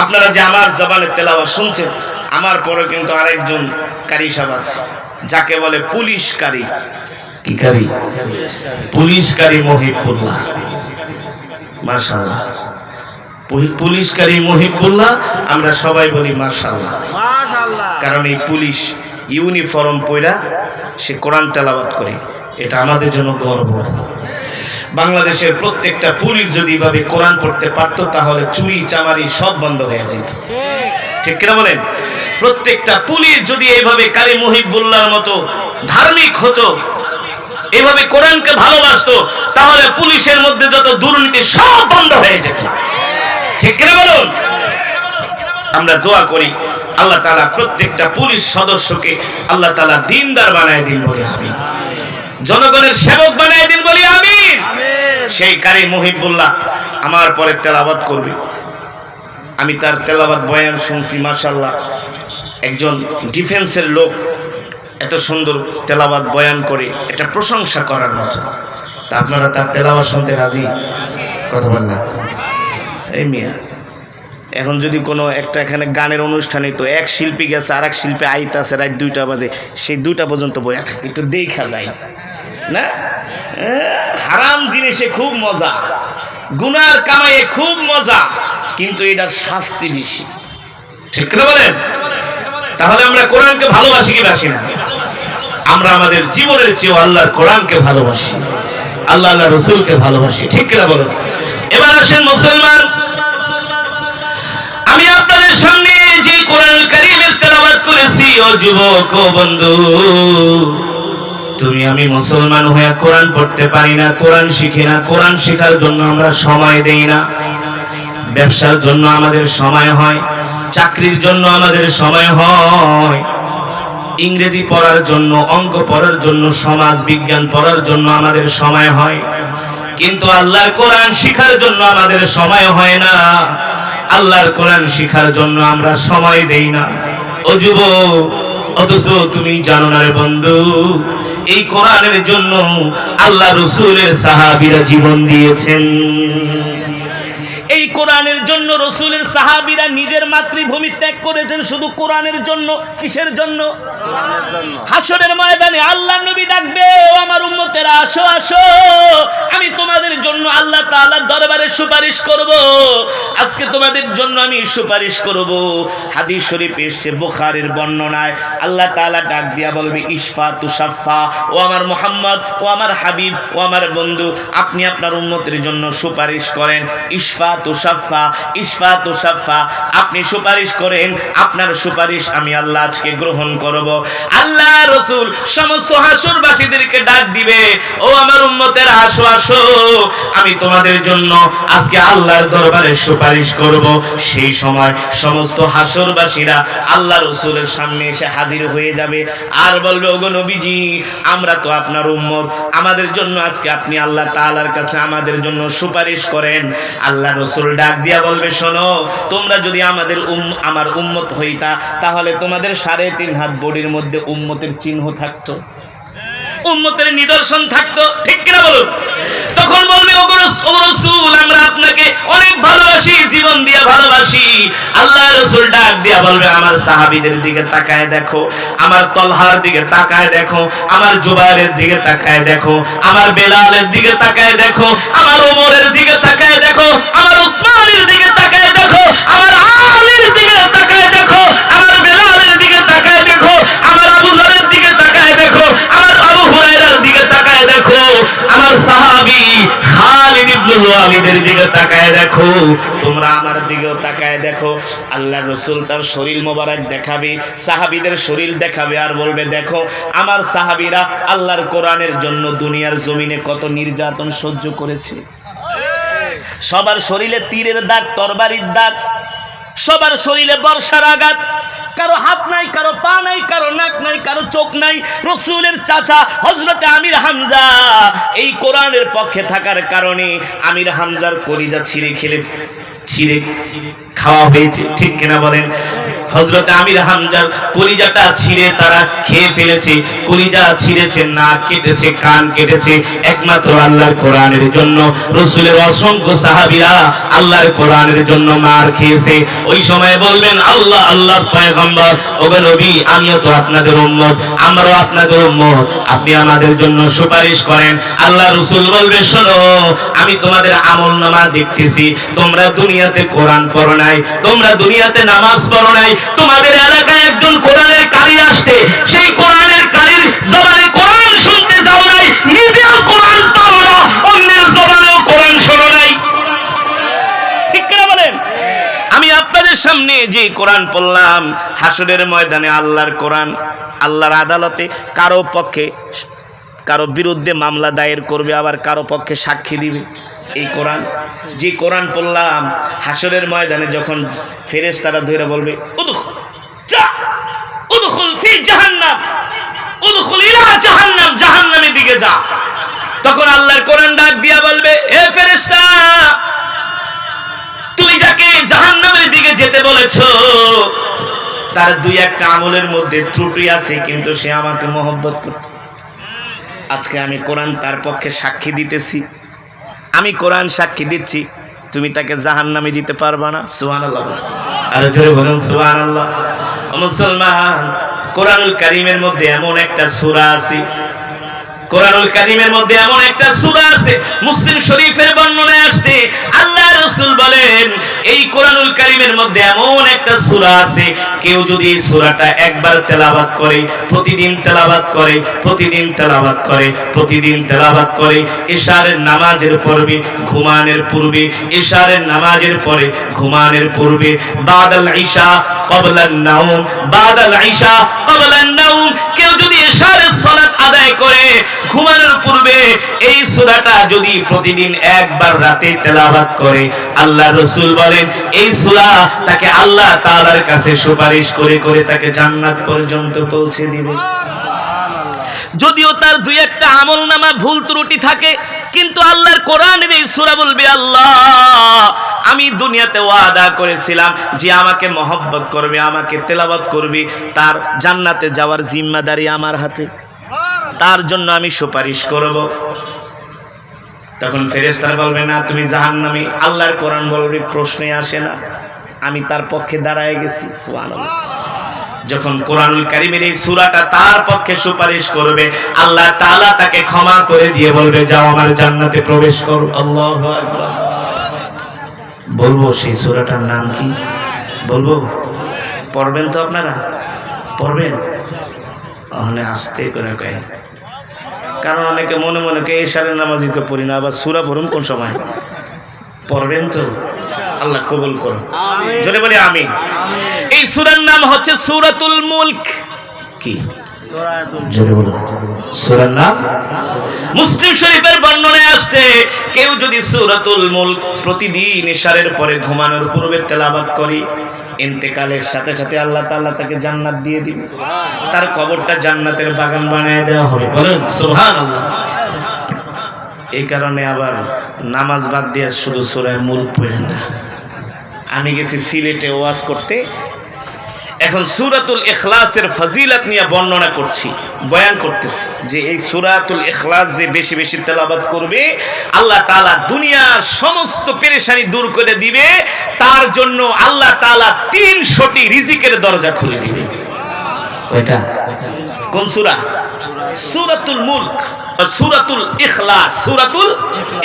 আপনারা যে আমার জবানের তেলাওয়াত শুনছেন, আমার পরে কিন্তু আরেকজন কারি সাহেব আছে, যাকে বলে পুলিশ কারি। কি কারি? পুলিশ কারি মহিবুল্লাহ। মাশাআল্লাহ, পুলিশ কারি মহিবুল্লাহ। আমরা সবাই বলি মাশাআল্লাহ, মাশাআল্লাহ। কারণ এই পুলিশ ইউনিফর্ম পইরা সে কোরআন তেলাওয়াত করে, এটা আমাদের জন্য গর্ব। বাংলাদেশের প্রত্যেকটা পুলিশ যদি এভাবে কোরআন পড়তে পারতো, তাহলে চুরি চামারি সব বন্ধ হয়ে যেত। ঠিক কিনা বলেন? প্রত্যেকটা পুলিশ যদি এইভাবে কারি মহিবুল্লাহর মতো ধার্মিক হতো, এইভাবে কোরআনকে ভালোবাসতো, তাহলে পুলিশের মধ্যে যত দুর্নীতি সব বন্ধ হয়ে যেত। ঠিক কিনা বলুন? আমরা দোয়া করি আল্লাহ তাআলা প্রত্যেকটা পুলিশ সদস্যকে আল্লাহ তাআলা দিনদার বানায় দিন বলি আমিন, জনগণের সেবক বানায় দিন বলি আমিন। সেই কারি মহিবুল্লাহ আমার পরে তেলাওয়াত করবে। আমি তার তেলাওয়াত বয়ান শুনছি, মাশাআল্লাহ, একজন ডিফেন্সের লোক এত সুন্দর তেলাওয়াত বয়ান করে, এটা প্রশংসা করার মতো। তা আপনারা তার তেলাওয়াত শুনতে রাজি? কথা বল না। এই মিয়া, এখন যদি কোনো একটা এখানে গানের অনুষ্ঠানে, তো এক শিল্পী গেছে আর এক শিল্পী আইতে আছে রাত 2টা বাজে, সেই 2টা পর্যন্ত বয়া থাকে, একটু দেখা যায় না? হারাম জিনিসে খুব মজা, গুনার কামাইয়ে খুব মজা, কিন্তু এটার শাস্তি বেশি। ঠিক না বলেন? তাহলে আমরা কোরআনকে ভালোবাসি কি বাসি না? আমরা আমাদের জীবনের চেয়ে আল্লাহর কোরআনকে ভালোবাসি, আল্লাহ রসুলকে ভালোবাসি। ঠিক কিনা বলেন? এবার আসেন মুসলমান, আমি আপনাদের সামনে যে কোরআন কারীমের তেলাওয়াত করেছি, ও যুবক ও বন্ধু, তুমি আমি মুসলমান হয়ে কোরআন পড়তে পারি না, কোরআন শিখি না, কোরআন শেখার জন্য আমরা সময় দেই না। ব্যবসার জন্য আমাদের সময় হয়, চাকরির জন্য আমাদের সময় হয়, ইংরেজি পড়ার জন্য, অঙ্ক পড়ার জন্য, সমাজ বিজ্ঞান পড়ার জন্য আমাদের সময় হয়, কিন্তু আল্লাহর কোরআন শিখার জন্য আমাদের সময় হয় না। আল্লাহর কোরআন শিখার জন্য আমরা সময় দেই না। ও যুবক, অথচ তুমি জানো না রে বন্ধু, এই কোরআনের জন্য আল্লাহ রাসূলের সাহাবীরা জীবন দিয়েছেন। এই কোরআনের জন্য রাসূলের সাহাবীরা নিজের মাতৃভূমি ত্যাগ করেছেন শুধু কোরআনের জন্য। কিসের জন্য? হাসরের ময়দানে আল্লাহ নবী ডাকবে, ও আমার উম্মতেরা আসো আসো, আমি তোমাদের জন্য আল্লাহ তাআলার দরবারে সুপারিশ করব, আজকে তোমাদের জন্য আমি সুপারিশ করব। হাদিস শরীফে এসেছে, বুখারীর বর্ণনায়, আল্লাহ তাআলা ডাক দিয়া বলবে, ইশফা তুশাফা, ও আমার মুহাম্মদ, ও আমার হাবিব, ও আমার বন্ধু, আপনি আপনার উম্মতের জন্য সুপারিশ করেন। ইশফা তুশাফা, ইশফা তুশাফা, আপনি সুপারিশ করেন, আপনার সুপারিশ আমি আল্লাহ আজকে গ্রহণ করব। আল্লাহ রাসূল সমস্ত হাসরবাসীদেরকে ডাক দিবে, ও আমার উম্মতেরা আসো আসো, আমি তোমাদের জন্য আজকে আল্লাহর দরবারে সুপারিশ করব। সেই সময় সমস্ত হাসরবাসীরা আল্লাহ রাসূলের সামনে এসে হাজির হয়ে যাবে আর বলবে, ওগো নবীজি, আমরা তো আপনার উম্মত, আমাদের জন্য আজকে আপনি আল্লাহ তাআলার কাছে আমাদের জন্য সুপারিশ করেন। আল্লাহ রাসূল ডাক দিয়া বলবে, শোনো, তোমরা যদি আমার উম্মত হইতা, তাহলে তোমাদের 3.5 হাত বডির মধ্যে উম্মতের চিহ্ন থাকতো। উম্মতের নিদর্শন থাকতো, ঠিক কিনা বলুন? তখন বলবে ওগো রাসূল, আমরা আপনাকে অনেক ভালোবাসি, জীবন দিয়ে ভালোবাসি। আল্লাহ রাসূল ডাক দিয়া বলবে আমার সাহাবীদের দিকে তাকায় দেখো, আমার তলহার দিকে তাকায় দেখো, আমার জুবাইরের দিকে তাকায় দেখো, আমার বেলালের দিকে তাকায় দেখো, আমার ওমরের দিকে তাকায় দেখো, আমার উসমানের দিকে তাকায় দেখো, আমার আলীর দিকে তাকায় দেখো, আমার বেলালের দিকে তাকায় দেখো, আমার আবু যরের দিকে তাকায় দেখো, আমার আবু হুরায়রার দিকে তাকায় দেখো, আমার সাহাবী খালিদ ইবনে ওয়ালিদের দিকে তাকায় দেখো, তোমরা আমার দিকেও তাকায় দেখো। আল্লাহর রাসূল তার শরীর মোবারক দেখাবে, সাহাবীদের শরীর দেখাবে, আর বলবে দেখো আমার সাহাবীরা আল্লাহর কোরআনের জন্য দুনিয়ার জমিনে কত নির্যাতন সহ্য করেছে। সবার শরীরে তীরের দাগ, তরবারির দাগ, সবার শরীরে বর্ষার আঘাত, কারো হাত নাই, কারো পা নাই, কারো নাক নাই, কারো চোখ নাই। রাসূলের চাচা হযরত আমির হামজা এই কোরআনের পক্ষে থাকার কারণে আমির হামজার কলিজা ছিঁড়ে খাওয়া হয়েছে, ঠিক কিনা বলেন? হযরত আমির হামজার কলিজাটা ছিঁড়ে তারা খেয়ে ফেলেছে। কলিজা ছিঁড়েছে, নাক কেটেছে, কান কেটেছে, একমাত্র আল্লাহর কোরআনের জন্য। রাসূলের অসংখ্য সাহাবীরা আল্লাহর কোরআনের জন্য মার খেয়েছে। ওই সময় বলবেন আল্লাহ আল্লাহর পয়গম্বর, ওগো নবী, আমিও তো আপনাদের উম্মত, আমরাও আপনাদের উম্মত, আপনি আমাদের জন্য সুপারিশ করেন। আল্লাহ রাসূল বলবে শোনো, আমি তোমাদের আমলনামা দেখতেছি, তোমরা দুনিয়াতে কোরআন পড়ো নাই, তোমরা দুনিয়াতে নামাজ পড়ো নাই, তোমাদের এলাকায় একজন কোরআনের কারি আসছে, সেই কোরআনের কারির জবানে কোরআন শুনতে যাও নাই, নিজেও কোরআন পড়ো না, অন্যের জবানেও কোরআন শোনো নাই, ঠিক কিনা বলেন? আমি আপনাদের সামনে যে কোরআন পড়লাম, হাসরের ময়দানে আল্লাহর কোরআন আল্লাহর আদালতে কারো পক্ষে কারো বিরুদ্ধে মামলা দায়ের করবে, আবার কারো পক্ষে সাক্ষী দিবে। এই কোরআন, যে কোরআন পড়লাম, হাসরের ময়দানে যখন ফেরেশতারা ধরে বলবে উদখুল ফি জাহান্নাম, উদখুল ইলা জাহান্নাম, জাহান্নামের দিকে যা, তখন আল্লাহর কোরআন ডাক দিয়া বলবে এ ফেরেশতা, তুমি যাকে জাহান্নামের দিকে যেতে বলেছো তার দুই একটা আমলের মধ্যে ত্রুটি আছে, কিন্তু সে আমাকে মহব্বত করত। আজকে আমি কোরআন তার পক্ষে সাক্ষী দিতেছি, আমি কোরআন সাক্ষী দিচ্ছি, তুমি তাকে জাহান্নামে দিতে পারবা না। সুবহানাল্লাহ, আরে জোরে বলুন সুবহানাল্লাহ। মুসলমান, কোরআনুল কারীমের মধ্যে এমন একটা সূরা আছে, কোরআনুল কারীমের মধ্যে এমন একটা সূরা আছে, মুসলিম শরীফের বর্ণনায় আসছে, আল্লাহ রাসূল বলেন এই কোরআনুল কারীমের মধ্যে এমন একটা সূরা আছে, কেউ যদি এই সূরাটা একবার তেলাওয়াত করে, প্রতিদিন তেলাওয়াত করে, প্রতিদিন তেলাওয়াত করে, প্রতিদিন তেলাওয়াত করে, ইশারের নামাজের পূর্বে, ঘুমানোর পূর্বে, ইশারের নামাজের পরে, ঘুমানোর পূর্বে, বাদাল ইশা ক্বাবলান নাওম, বাদাল ইশা ক্বাবলান নাওম, কেউ যদি ইশারের সালাত আদায় করে ঘুমানোর পূর্বে এই সূরাটা যদি প্রতিদিন একবার রাতে তেলাওয়াত করে, আল্লাহ রাসূল বলেন এই সূরা তাকে আল্লাহ তাআলার কাছে সুপারিশ করে করে তাকে জান্নাত পর্যন্ত পৌঁছে দিবে। যদিও তার দুই একটা আমলনামা ভুল ত্রুটি থাকে, কিন্তু আল্লাহর কোরআনের এই সূরা বলবে আল্লাহ আমি দুনিয়াতে ওয়াদা করেছিলাম যে আমাকে মহব্বত করবে, আমাকে তেলাওয়াত করবে, তার জান্নাতে যাওয়ার জিম্মাদারি আমার হাতে, তার জন্য আমি সুপারিশ করব। তখন ফেরেশতারা বলবে না তুমি জাহান্নামী, আল্লাহর কোরআন বলবে প্রশ্নে আসে না, আমি তার পক্ষে দাঁড়ায় গেছি। সুবহানাল্লাহ। যখন কোরআনুল কারীমের এই সূরাটা তার পক্ষে সুপারিশ করবে, আল্লাহ তাআলা তাকে ক্ষমা করে দিয়ে বলবে যাও আমার জান্নাতে প্রবেশ করো। আল্লাহু আকবার। বলবো সেই সূরাটার নাম কি? বলবো? পড়বেন তো আপনারা? পড়বেন? ওখানে আস্তে করে কয়, কারণ অনেকে মনে মনে কে ইশারের নামাজই তো পড়ি না, আবার সূরা পড়ুন কোন সময়? পড়বেন তো? আল্লাহ কবুল করুন, জোরে বলি আমিন। এই সূরার নাম হচ্ছে সূরাতুল মুলক। কি জোরে বলুন? সূরার নাম মুসলিম শরীফের বর্ণনায় আসছে, কেউ যদি সূরাতুল মুলক প্রতিদিন ইশারের পরে ঘুমানোর পূর্বে তেলাওয়াত করে, ইন্তেকালের সাথে সাথে আল্লাহ তাআলা তাকে জান্নাত দিয়ে দিবে, তার কবরটা জান্নাতের বাগান বানিয়ে দেওয়া হবে। বলেন সুবহানাল্লাহ। এই কারণে আবার নামাজ বাদ দিয়ে শুধু সূরা মুলক পড়েন না। আমি গেছি সিলেটে ওয়াজ করতে, এখন সূরাতুল ইখলাসের ফজিলত নিয়ে বর্ণনা করছি, বয়ান করতেছি যে এই সূরাতুল ইখলাস যে বেশি বেশি তেলাওয়াত করবে আল্লাহ তাআলা দুনিয়ার সমস্ত পেরেশানি দূর করে দিবে, তার জন্য আল্লাহ তাআলা 300টি রিজিকের দরজা খুলে দিবে। এটা কোন সূরা? সূরাতুল মুলক, সূরাতুল ইখলাস, সূরাতুল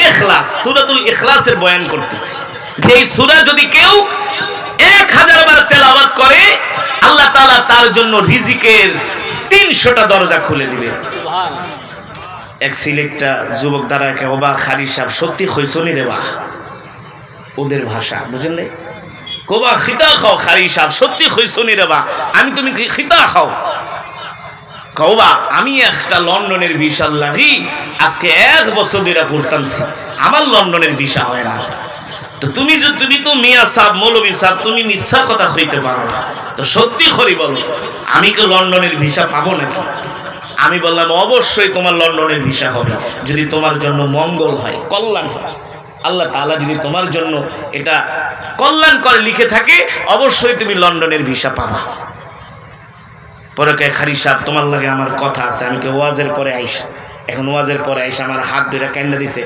ইখলাস, সূরাতুল ইখলাসের বয়ান করতেছি যে এই সূরা যদি কেউ 1000 বার তেলাওয়াত করে আল্লাহ তাআলা তার জন্য রিজিকের 300টা দরজা খুলে দিবে। এক সিলেক্টটা যুবক দ্বারাকে ওবা খারি সাহেব সত্যি হইছনি রে বাহ, ওদের ভাষা বুঝেন নাই, কোবা খিতা খাও খারি সাহেব সত্যি হইছনি রে বাহ, আমি তুমি খিতা খাও কওবা আমি একটা লন্ডনের ভিসা লাগি আজকে 1 বছর ধরে ঘুরতামছি, আমার লন্ডনের ভিসা হয় না। তো তুমি তো মিয়া সাহেব মৌলভী সাহেব তুমি মিথ্যা কথা কইতে পারো না, তো সত্যি করে বলো আমি কি লন্ডনের ভিসা পাবো নাকি? আমি বললাম অবশ্যই তোমার লন্ডনের ভিসা হবে যদি তোমার জন্য মঙ্গল হয়, কল্যাণ হয়। আল্লাহ তাআলা যদি তোমার জন্য এটা কল্যাণ করে লিখে থাকে অবশ্যই তুমি লন্ডনের ভিসা পাবা। পরে কে খারি সাহেব তোমার লাগে আমার কথা আছে, আমি কে ওয়াজের পরে আইসা, এখন ওয়াজের পরে আইসা আমার হাত ধরে কান্না দিছে,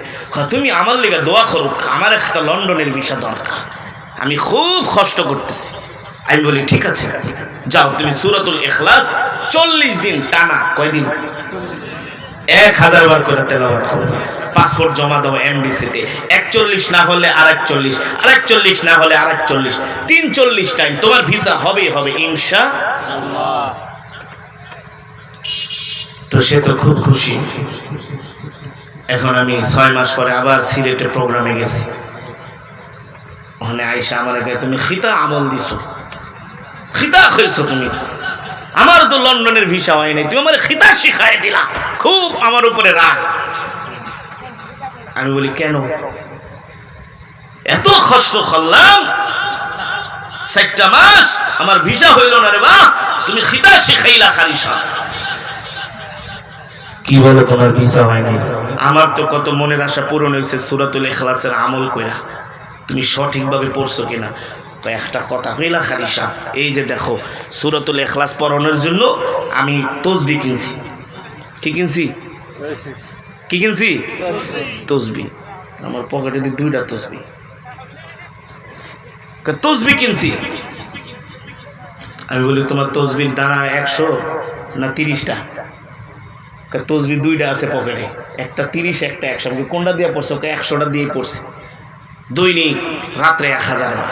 তুমি আমার লেগে দোয়া করো, আমার একটা লন্ডনের ভিসা দরকার, আমি খুব কষ্ট করতেছি। আমি বলি ঠিক আছে যাও তুমি সূরাতুল ইখলাস 40 দিন টানা, কয়দিন? 1000 বার করে তেলাওয়াত করবে। পাসপোর্ট জমা দাও এমবিসিতে, 41 না হলে আরেকচল্লিশ, 41 না হলে আরেকচল্লিশ, 43 টাইম তোমার ভিসা হবে ইনশাআল্লাহ। তো সে তো খুব খুশি। এখন আমি 6 মাস পরে আবার সিলেটে প্রোগ্রামে গেছি, ওখানে আইসা আমাকে তুমি খিতা আমল দিছো, খিতা হয়েছো তুমি, আমার তো লন্ডনের ভিসা হয় নাই, তুমি আমার খিতা শিখাই দিলা, খুব আমার উপরে রাগ। আমি বলি কেন? এত কষ্ট করলাম 7টা মাস আমার ভিসা হইল না রে বা, তুমি খিতা শিখাইলা খালি সাহেব। কি বলো তোমার ভিসা হয় নাই? আমার তো কত মনের আশা পূরণ হয়েছে সূরাতুল ইখলাসের আমল কইরা, তুমি সঠিকভাবে পড়ছো কিনা। তো একটা কথা কইলা খালি সাহেব, এই যে দেখো সূরাতুল ইখলাস পড়ানোর জন্য আমি তসবিহ কিনছি। কি কিনছি? কি কিনছি? তসবিহ। আমার পকেটে 2টা তসবিহ, তসবিহ কিনছি। আমি বলি তোমার তসবির দানা 100 না 30টা? তসবিহ 2টা আছে পকেটে, একটা 30 একটা 100। আমি কোনটা দিয়ে পড়ছো? 100টা দিয়ে পড়ছি, দৈনিক রাত্রে 1000 বার।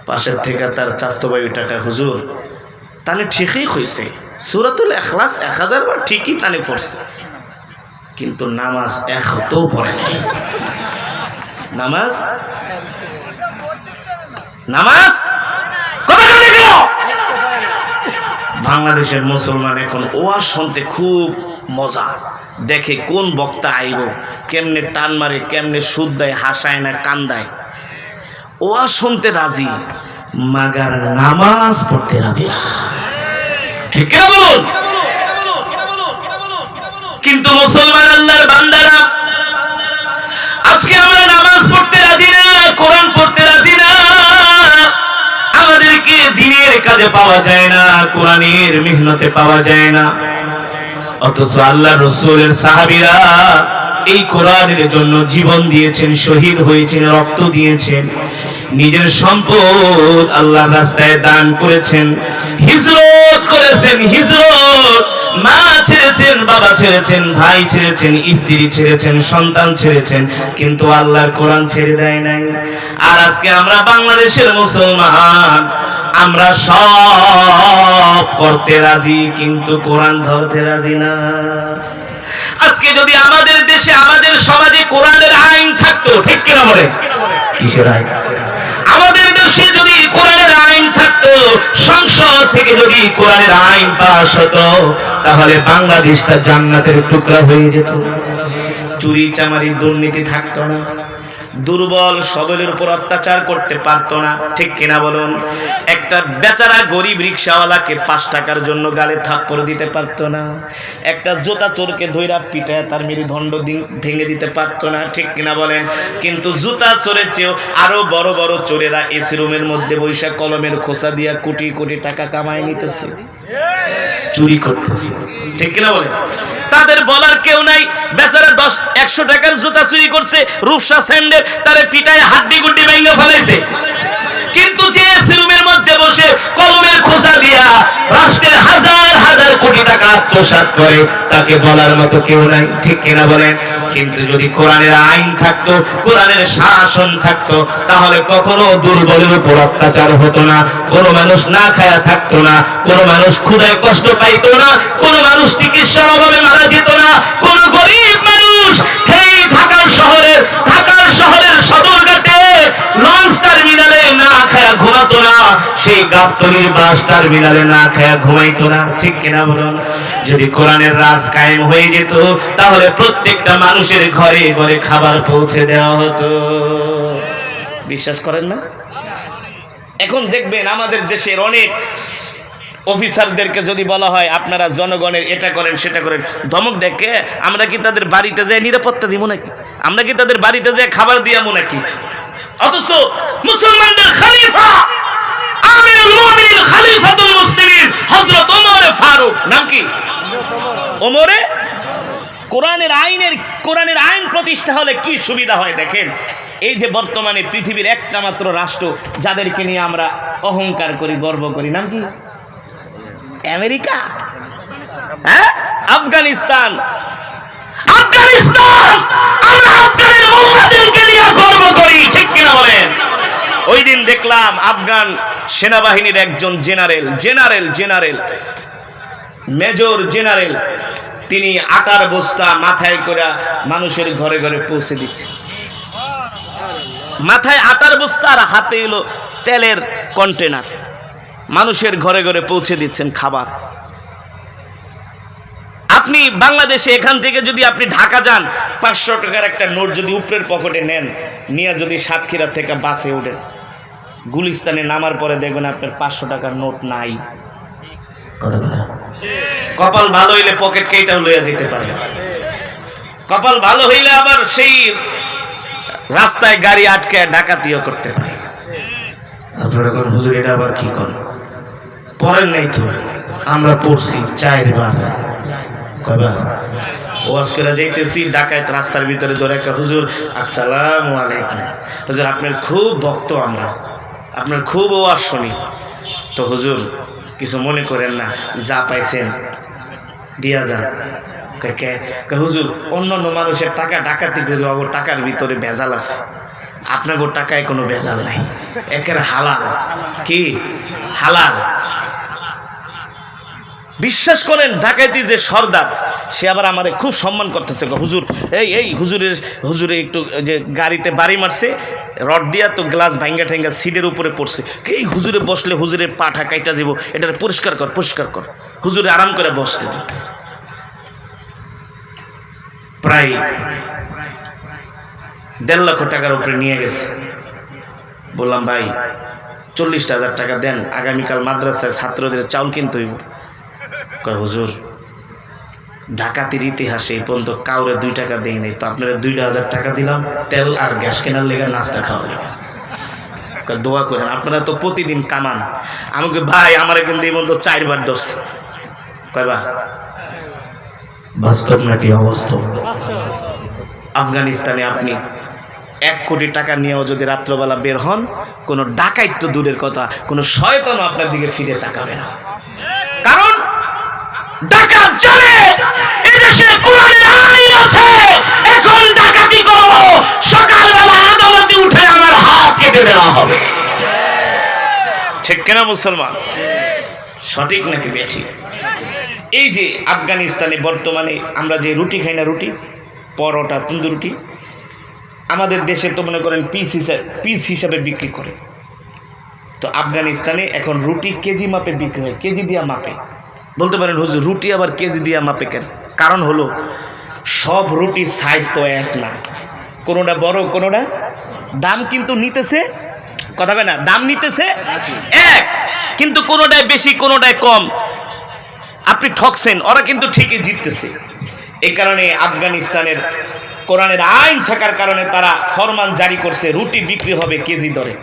পাশের থেকে তার চাস্তো ভাই টাকা, হুজুর তাহলে ঠিকই হয়েছে সূরাতুল ইখলাস 1000 বার ঠিকই তানে পড়ছে, কিন্তু নামাজ 100 পড়ে নাই। নামাজ কথা বলে গেল। বাংলাদেশের মুসলমান এখন ওয়াজ শুনতে খুব মজা, দেখে কোন বক্তা আইব, কেমনে টান মারে, কেমনে সুদ দেয়, হাসায় না কান্দায়, ওয়াজ শুনতে রাজি, মাগার নামাজ পড়তে রাজি না। ঠিক না বলুন? কিন্তু মুসলমান আল্লাহর বান্দারা আজকে আমরা নামাজ পড়তে রাজি না, কোরআন পড়তে রাজি না, আমাদেরকে দ্বীনের কাজে পাওয়া যায় না, কোরআনের মেহনতে পাওয়া যায় না। অথচ আল্লাহ রাসূলের সাহাবীরা এই কোরআনের জন্য জীবন দিয়েছেন, শহীদ হয়েছেন, রক্ত দিয়েছেন, নিজের সম্পদ আল্লাহর রাস্তায় দান করেছেন, হিজরত করেছেন, হিজরত মা ছেড়েছেন, বাবা ছেড়েছেন, ভাই ছেড়েছেন, স্ত্রী ছেড়েছেন, সন্তান ছেড়েছেন, কিন্তু আল্লাহর কোরআন ছেড়ে দেয় নাই। আর আজকে আমরা বাংলাদেশের মুসলমান, আমরা সব করতে রাজি কিন্তু কোরআন ধরতে রাজি না। আজকে যদি আমাদের দেশে, আমাদের সমাজে কোরআনের আইন থাকতো, ঠিক কিনা বলে? কিসের আইন? আমাদের দেশে যদি কোরআনের আইন থাকতো, সংসদ থেকে যদি কোরআনের আইন পাস হতো, তাহলে বাংলাদেশটা জান্নাতের টুকরা হয়ে যেত, চুরি চামারি দুর্নীতি থাকতো না, দুর্বল সবলের উপর অত্যাচার করতে পারতো না, ঠিক কিনা বলুন? একটা বেচারা গরিব রিকশাওয়ালাকে 5 টাকার জন্য গালে থাপ্পড় দিতে পারতো না, একটা জোতা চোরকে ধইরা পিটায় তার মেরুদণ্ড ভেঙে দিতে পারতো না, ঠিক কিনা বলেন? কিন্তু জুতা চোরের চেয়েও আরো বড় বড় চোরেরা এসি রুমের মধ্যে বৈশা কলমের খোসা দিয়া কোটি কোটি টাকা কামায় নিতেছে, চুরি করতেছে, ঠিক কিনা বলেন? তাদের বলার কেউ নাই। বেচারা 100 টাকার জুতা চুরি করছে, রূপসা স্যান্ডেল, তারে পিটায় হাড্ডি গুড্ডি ভেঙে ফেলাইছে। কিন্তু যে এসি রুমের মধ্যে বসে কলমের খোঁজা দিয়া রাষ্ট্রের হাজার হাজার কোটি টাকা আত্মসাৎ করে, তাকে বলার মতো কেউ নাই, ঠিক কিনা বলেন? কিন্তু যদি কোরআনের আইন থাকতো, কোরআনের শাসন থাকতো, তাহলে কখনো দুর্বলের উপর অত্যাচার হতো না, কোনো মানুষ না খায়া থাকতো না, কোনো মানুষ ক্ষুধায় কষ্ট পাইতো না, কোনো মানুষ চিকিৎসার অভাবে মারা যেত না, কোনো গরিব মানুষ এই ঢাকার শহরের সদরঘাটে লঞ্চ টার্মিনালে না খায়া ঘুমাতো না, সেই গাবতলীর বাস টার্মিনালে না খায়া ঘুমাইতো না, ঠিক কিনা বলুন? যদি কোরআনের রাজ কায়েম হয়ে যেত, তাহলে প্রত্যেকটা মানুষের ঘরে ঘরে খাবার পৌঁছে দেওয়া হতো। বিশ্বাস করেন না? এখন দেখবেন আমাদের দেশের অনেক অফিসারদেরকে যদি বলা হয় আপনারা জনগণের এটা করেন সেটা করেন, ধমক দেখে আমরা কি তাদের বাড়িতে যায় নিরাপত্তা দিব নাকি? আমরা কি তাদের বাড়িতে যায় খাবার দিয়ামু নাকি? অথচ মুসলমানদের খলিফা, আমিরুল মুমিনিন, খলিফাতুল মুসলিমিন হযরত ওমর ফারুক, নাম কি? ওমরে। কোরআনের আইন প্রতিষ্ঠা হলে কি সুবিধা হয় দেখেন। এই যে বর্তমানে পৃথিবীর একটা মাত্র রাষ্ট্র যাদেরকে নিয়ে আমরা অহংকার করি, গর্ব করি, নাম কি? আমেরিকা, হ্যাঁ? আফগানিস্তান। আমরা আফগানের মোল্লাদেরকে নিয়ে গর্ব করি, ঠিক কিনা বলেন? ওই দিন দেখলাম আফগান সেনাবাহিনীর একজন জেনারেল মেজর জেনারেল, তিনি আটার বস্তা মাথায় করে মানুষের ঘরে ঘরে পৌঁছে দিচ্ছে। মাথায় আটার বস্তা আর হাতে এলো তেলের কন্টেনার, মানুষের ঘরে ঘরে পৌঁছে দিচ্ছেন খাবার। আপনি বাংলাদেশে এখান থেকে যদি আপনি ঢাকা যান, 500 টাকার একটা নোট যদি উপরের পকেটে নেন, নিয়ে যদি সাতক্ষীরা থেকে বাসে উঠেন, গুলিস্তানে নামার পরে দেখবেন আপনার 500 টাকার নোট নাই। কপাল ভালো হইলে পকেট কেইটাও লইয়া যেতে পারে, কপাল ভালো হইলে আবার সেই রাস্তায় গাড়ি আটকে ডাকাতিও করতে পারে। আপনারা কোন হুজুর এটা আবার কি করেন? পড়েন নাই তো? আমরা পড়ছি 4 বার, কয়বার ওয়াজ করে যাইতেছি, ডাকাত রাস্তার ভিতরে ধরে একটা, হুজুর আসসালামু আলাইকুম, হুজুর আপনার খুব ভক্ত আমরা, আপনার খুব ওয়াজ শুনি, তো হুজুর কিছু মনে করেন না, যা পাইছেন দিয়া যান। হুজুর অন্য মানুষের টাকা ডাকাতি করে, ওর টাকার ভিতরে ভেজাল আছে, আপনার টাকায় কোনো ভেজাল নাই, একের হালাল। কি হালাল? বিশ্বাস করেন ডাকাইতি যে সর্দার, সে আবার আমারে খুব সম্মান করতেছে। হুজুর এই হুজুরে একটু যে গাড়িতে বাড়ি মারছে রড দিয়া, তো গ্লাস ভাঙ্গা ঠেঙ্গা সিটের উপরে পড়ছে, এই হুজুরে বসলে হুজুরের পাঠা কাইটা যাব, এটা পরিষ্কার কর। হুজুরে আরাম করে বসতে দিন। প্রায় 1.5 লক্ষ টাকার উপরে নিয়ে গেছে। বললাম ভাই 40,000 টাকা দেন, আগামীকাল মাদ্রাসায় ছাত্রদের চাউল কিনতে হইব। কয় হুজুর ডাকাতির ইতিহাসে এই পর্যন্ত কাউরে 2 টাকা দেই নাই, তো আপনারা 2,000 টাকা দিলাম তেল আর গ্যাস কেনার লেগে, নাস্তা খাওয়ার লেগে। দোয়া করেন, আপনারা তো প্রতিদিন কামান। আমাকে ভাই আমারে কিন্তু এই পর্যন্ত 4 বার ধরছে। কয়বার? বাস্তব নাকি অবাস্তব? আফগানিস্তানে আপনি 1 কোটি টাকা নিয়েও যদি রাত্রবেলা বের হন, কোনো ডাকাইত তো দূরের কথা, কোনো শয়তানও আপনার দিকে ফিরে তাকাবে না। কারণ ডাকাত জানে এদেশে কোরআনের আইন আছে, এখন ডাকাতি করব, সকালবেলা আদালতে উঠে আমার হাত কেটে দেওয়া হবে। ঠিক কিনা মুসলমান? সঠিক নাকি বেঠিক? এই যে আফগানিস্তানে বর্তমানে আমরা যে রুটি খাই না, রুটি পরোটা তন্দুর রুটি, আমাদের দেশে তো মনে করেন পিস হিসাবে বিক্রি করে, তো আফগানিস্তানে এখন রুটি কেজি মাপে বিক্রি হয়, কেজি দিয়া মাপে। বলতে পারেন হুজুর রুটি আবার কেজি দিয়া মাপে কেন? কারণ হলো সব রুটির সাইজ তো এক না, কোনোটা বড় কোনোটা দাম কিন্তু নিতেছে কথা বলে না, দাম নিতেছে এক, কিন্তু কোনোটায় বেশি কোনোটায় কম। আপনি ঠকছেন, ওরা কিন্তু ঠিকই জিততেছে। এই কারণে আফগানিস্তানের কোরআনের আইন থাকার কারণে তারা ফরমান জারি করছে, রুটি বিক্রি হবে কেজি দরে,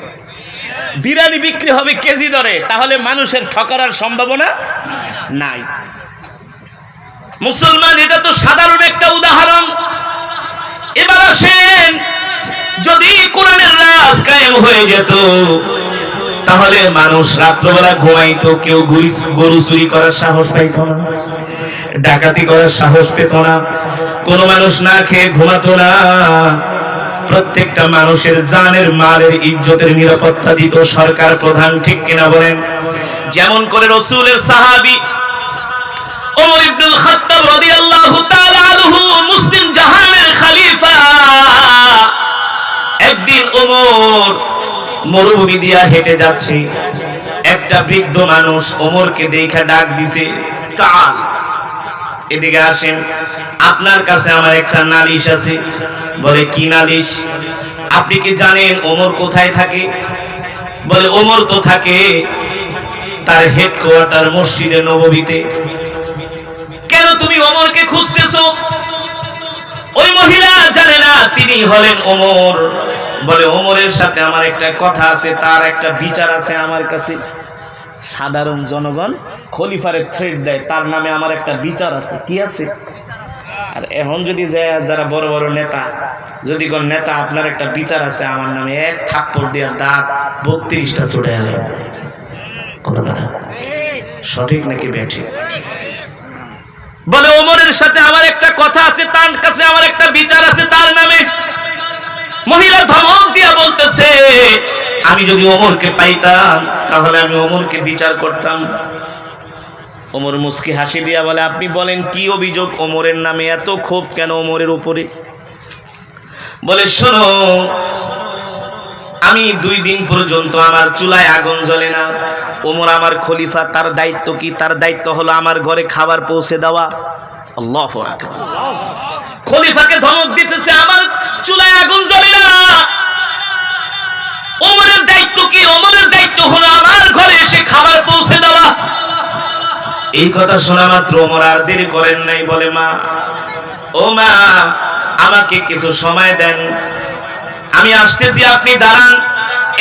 বিরিয়ানি বিক্রি হবে কেজি দরে। তাহলে মানুষের ঠকার সম্ভাবনা নাই। মুসলমান, এটা তো সাধারণ একটা উদাহরণ। এবার আসেন, যদি কোরআনের রাজ কায়েম হয়ে যেত তাহলে মানুষ রাত্রবেলা ঘুমাইতো, কেউ গরু চুরি করার সাহস পাইত না, ডাকাতি করার সাহস পেত না, কোন মানুষ না খেয়ে ঘুমাতো না। প্রত্যেকটা মানুষের জানের মালের ইজ্জতের নিরাপত্তা দিত সরকার প্রধান, ঠিক কিনা বলেন? যেমন করে রাসূলের সাহাবী ওমর ইবনুল খাত্তাব রাদিয়াল্লাহু তাআলা আনহু, মুসলিম জাহানের খলিফা, একদিন ওমর মরুভূমি দিয়া হেঁটে যাচ্ছে, একটা বৃদ্ধ মানুষ ওমরকে দেখে ডাক দিছে, তাআল, এদিকে আসেন, আপনার কাছে আমার একটা নালিশ আছে। বলে, কি নালিশ? আপনি কি জানেন ওমর কোথায় থাকে? বলে, ওমর তো থাকে তার হেডকোয়ার্টার মসজিদে নববীতে। কেন তুমি ওমরকে খুঁজতেছো? ওই মহিলা জানে না তিনি হলেন ওমর। বলে, ওমরের সাথে আমার একটা কথা আছে, তার একটা বিচার আছে আমার কাছে। সাধারণ জনগণ খলিফারে থ্রেট দেয়, তার নামে আমার একটা বিচার আছে। কি আছে? আর এখন যদি যারা বড় বড় নেতা, যদি কোন নেতা আপনার একটা বিচার আছে আমার নামে, এক থাপ্পড় দিয়ে দাঁত 32টা ছুড়ে আনে। সঠিক নাকি ব্যাঠিক? বলে, ওমরের সাথে আমার একটা কথা আছে, তার কাছে আমার একটা বিচার আছে তার নামে। মহিলা ধমক দিয়া বলতেছে, আমি যদি ওমরকে পাইতাম তাহলে আমি ওমরকে বিচার করতাম। ওমর মুস্কি হাসি দিয়া বলে, আপনি বলেন কি অভিযোগ ওমরের নামে? এত ক্ষোভ কেন ওমরের উপরে? বলে, শোনো, আমি 2 দিন পর্যন্ত আমার চুলায় আগুন জ্বলে না। ওমর আমার খলিফা, তার দায়িত্ব কি? তার দায়িত্ব হলো আমার ঘরে খাবার পৌঁছে দেওয়া। আল্লাহু আকবার। খলিফাকে ধমক দিতেছে, আমার চুলায় আগুন জ্বলে না। ওমরের দায়িত্ব কি? ওমরের দায়িত্ব হলো আমার ঘরে এসে খাবার পৌঁছে দেওয়া। এই কথা শোনা মাত্র ওমর আর দেরি করেন নাই। বলে, মা, ও মা, আমাকে কিছু সময় দেন, আমি আসতেছি, আপনি দাঁড়ান।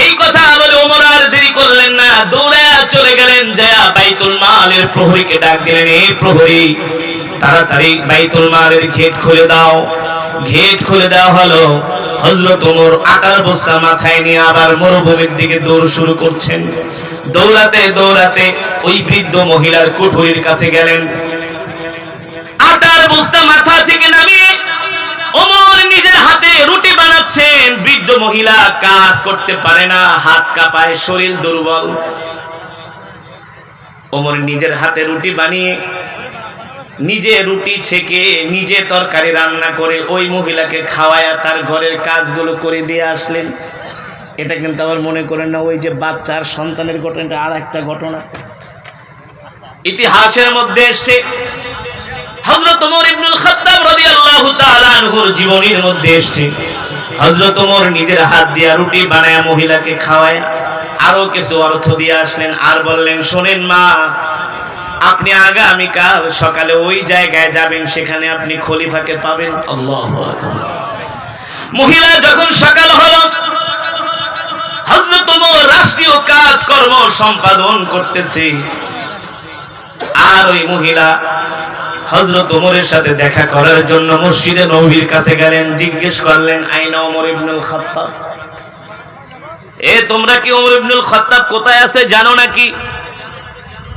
এই কথা বলে ওমর আর দেরি করলেন না, দৌড়ে চলে গেলেন, যায় বাইতুল মালের প্রহরীকে ডাক দিলেন, এই প্রহরী, তাড়াতাড়ি বাইতুল মালের গেট খুলে দাও। গেট খুলে দেওয়া হলো। হযরত ওমর আটার বস্তা মাথায় নিয়ে আবার মরুভূমির দিকে দৌড় শুরু করছেন। দৌড়াতে দৌড়াতে ওই বৃদ্ধ মহিলার কুঠুরির কাছে গেলেন। আটার বস্তা মাথা থেকে নামিয়ে ওমর নিজের হাতে রুটি বানাচ্ছেন। বৃদ্ধ মহিলা কাজ করতে পারে না, হাত কাঁপায়, শরীর দুর্বল। ওমর নিজের হাতে রুটি বানিয়ে, নিজে রুটি ছেঁকে, নিজে তরকারি রান্না করে ওই মহিলাকে খাওয়ায়া তার ঘরের কাজগুলো করে দিয়ে আসলেন। এটা কিন্তু আবার মনে করেন না ওই যে বাচ্চার সন্তানের ঘটনাটা আর একটা ঘটনা ইতিহাসের মধ্যে এসেছে। হযরত ওমর ইবনুল খাত্তাব রাদিয়াল্লাহু তাআলা আনহুর জীবনীর মধ্যে এসেছে, হযরত ওমর নিজের হাত দিয়ে রুটি বানায়া মহিলাকে খাওয়ায় আরো কিছু অর্থ দিয়ে আসলেন। আর বললেন, শোনেন মা, আপনি আগামীকাল সকালে ওই জায়গায় যাবেন, সেখানে আপনি খলিফাকে পাবেন। আল্লাহু আকবার। মহিলা যখন সকাল হলো, হযরত ওমর রাষ্ট্রীয় কাজকর্ম সম্পাদন করতেছে, আর ওই মহিলা হযরত ওমরের সাথে দেখা করার জন্য মসজিদে নববীর কাছে গেলেন। জিজ্ঞেস করলেন, আইনা ওমর ইবনুল খাত্তাব? তোমরা কি ওমর ইবনুল খাত্তাব কোথায় আছে জানো নাকি?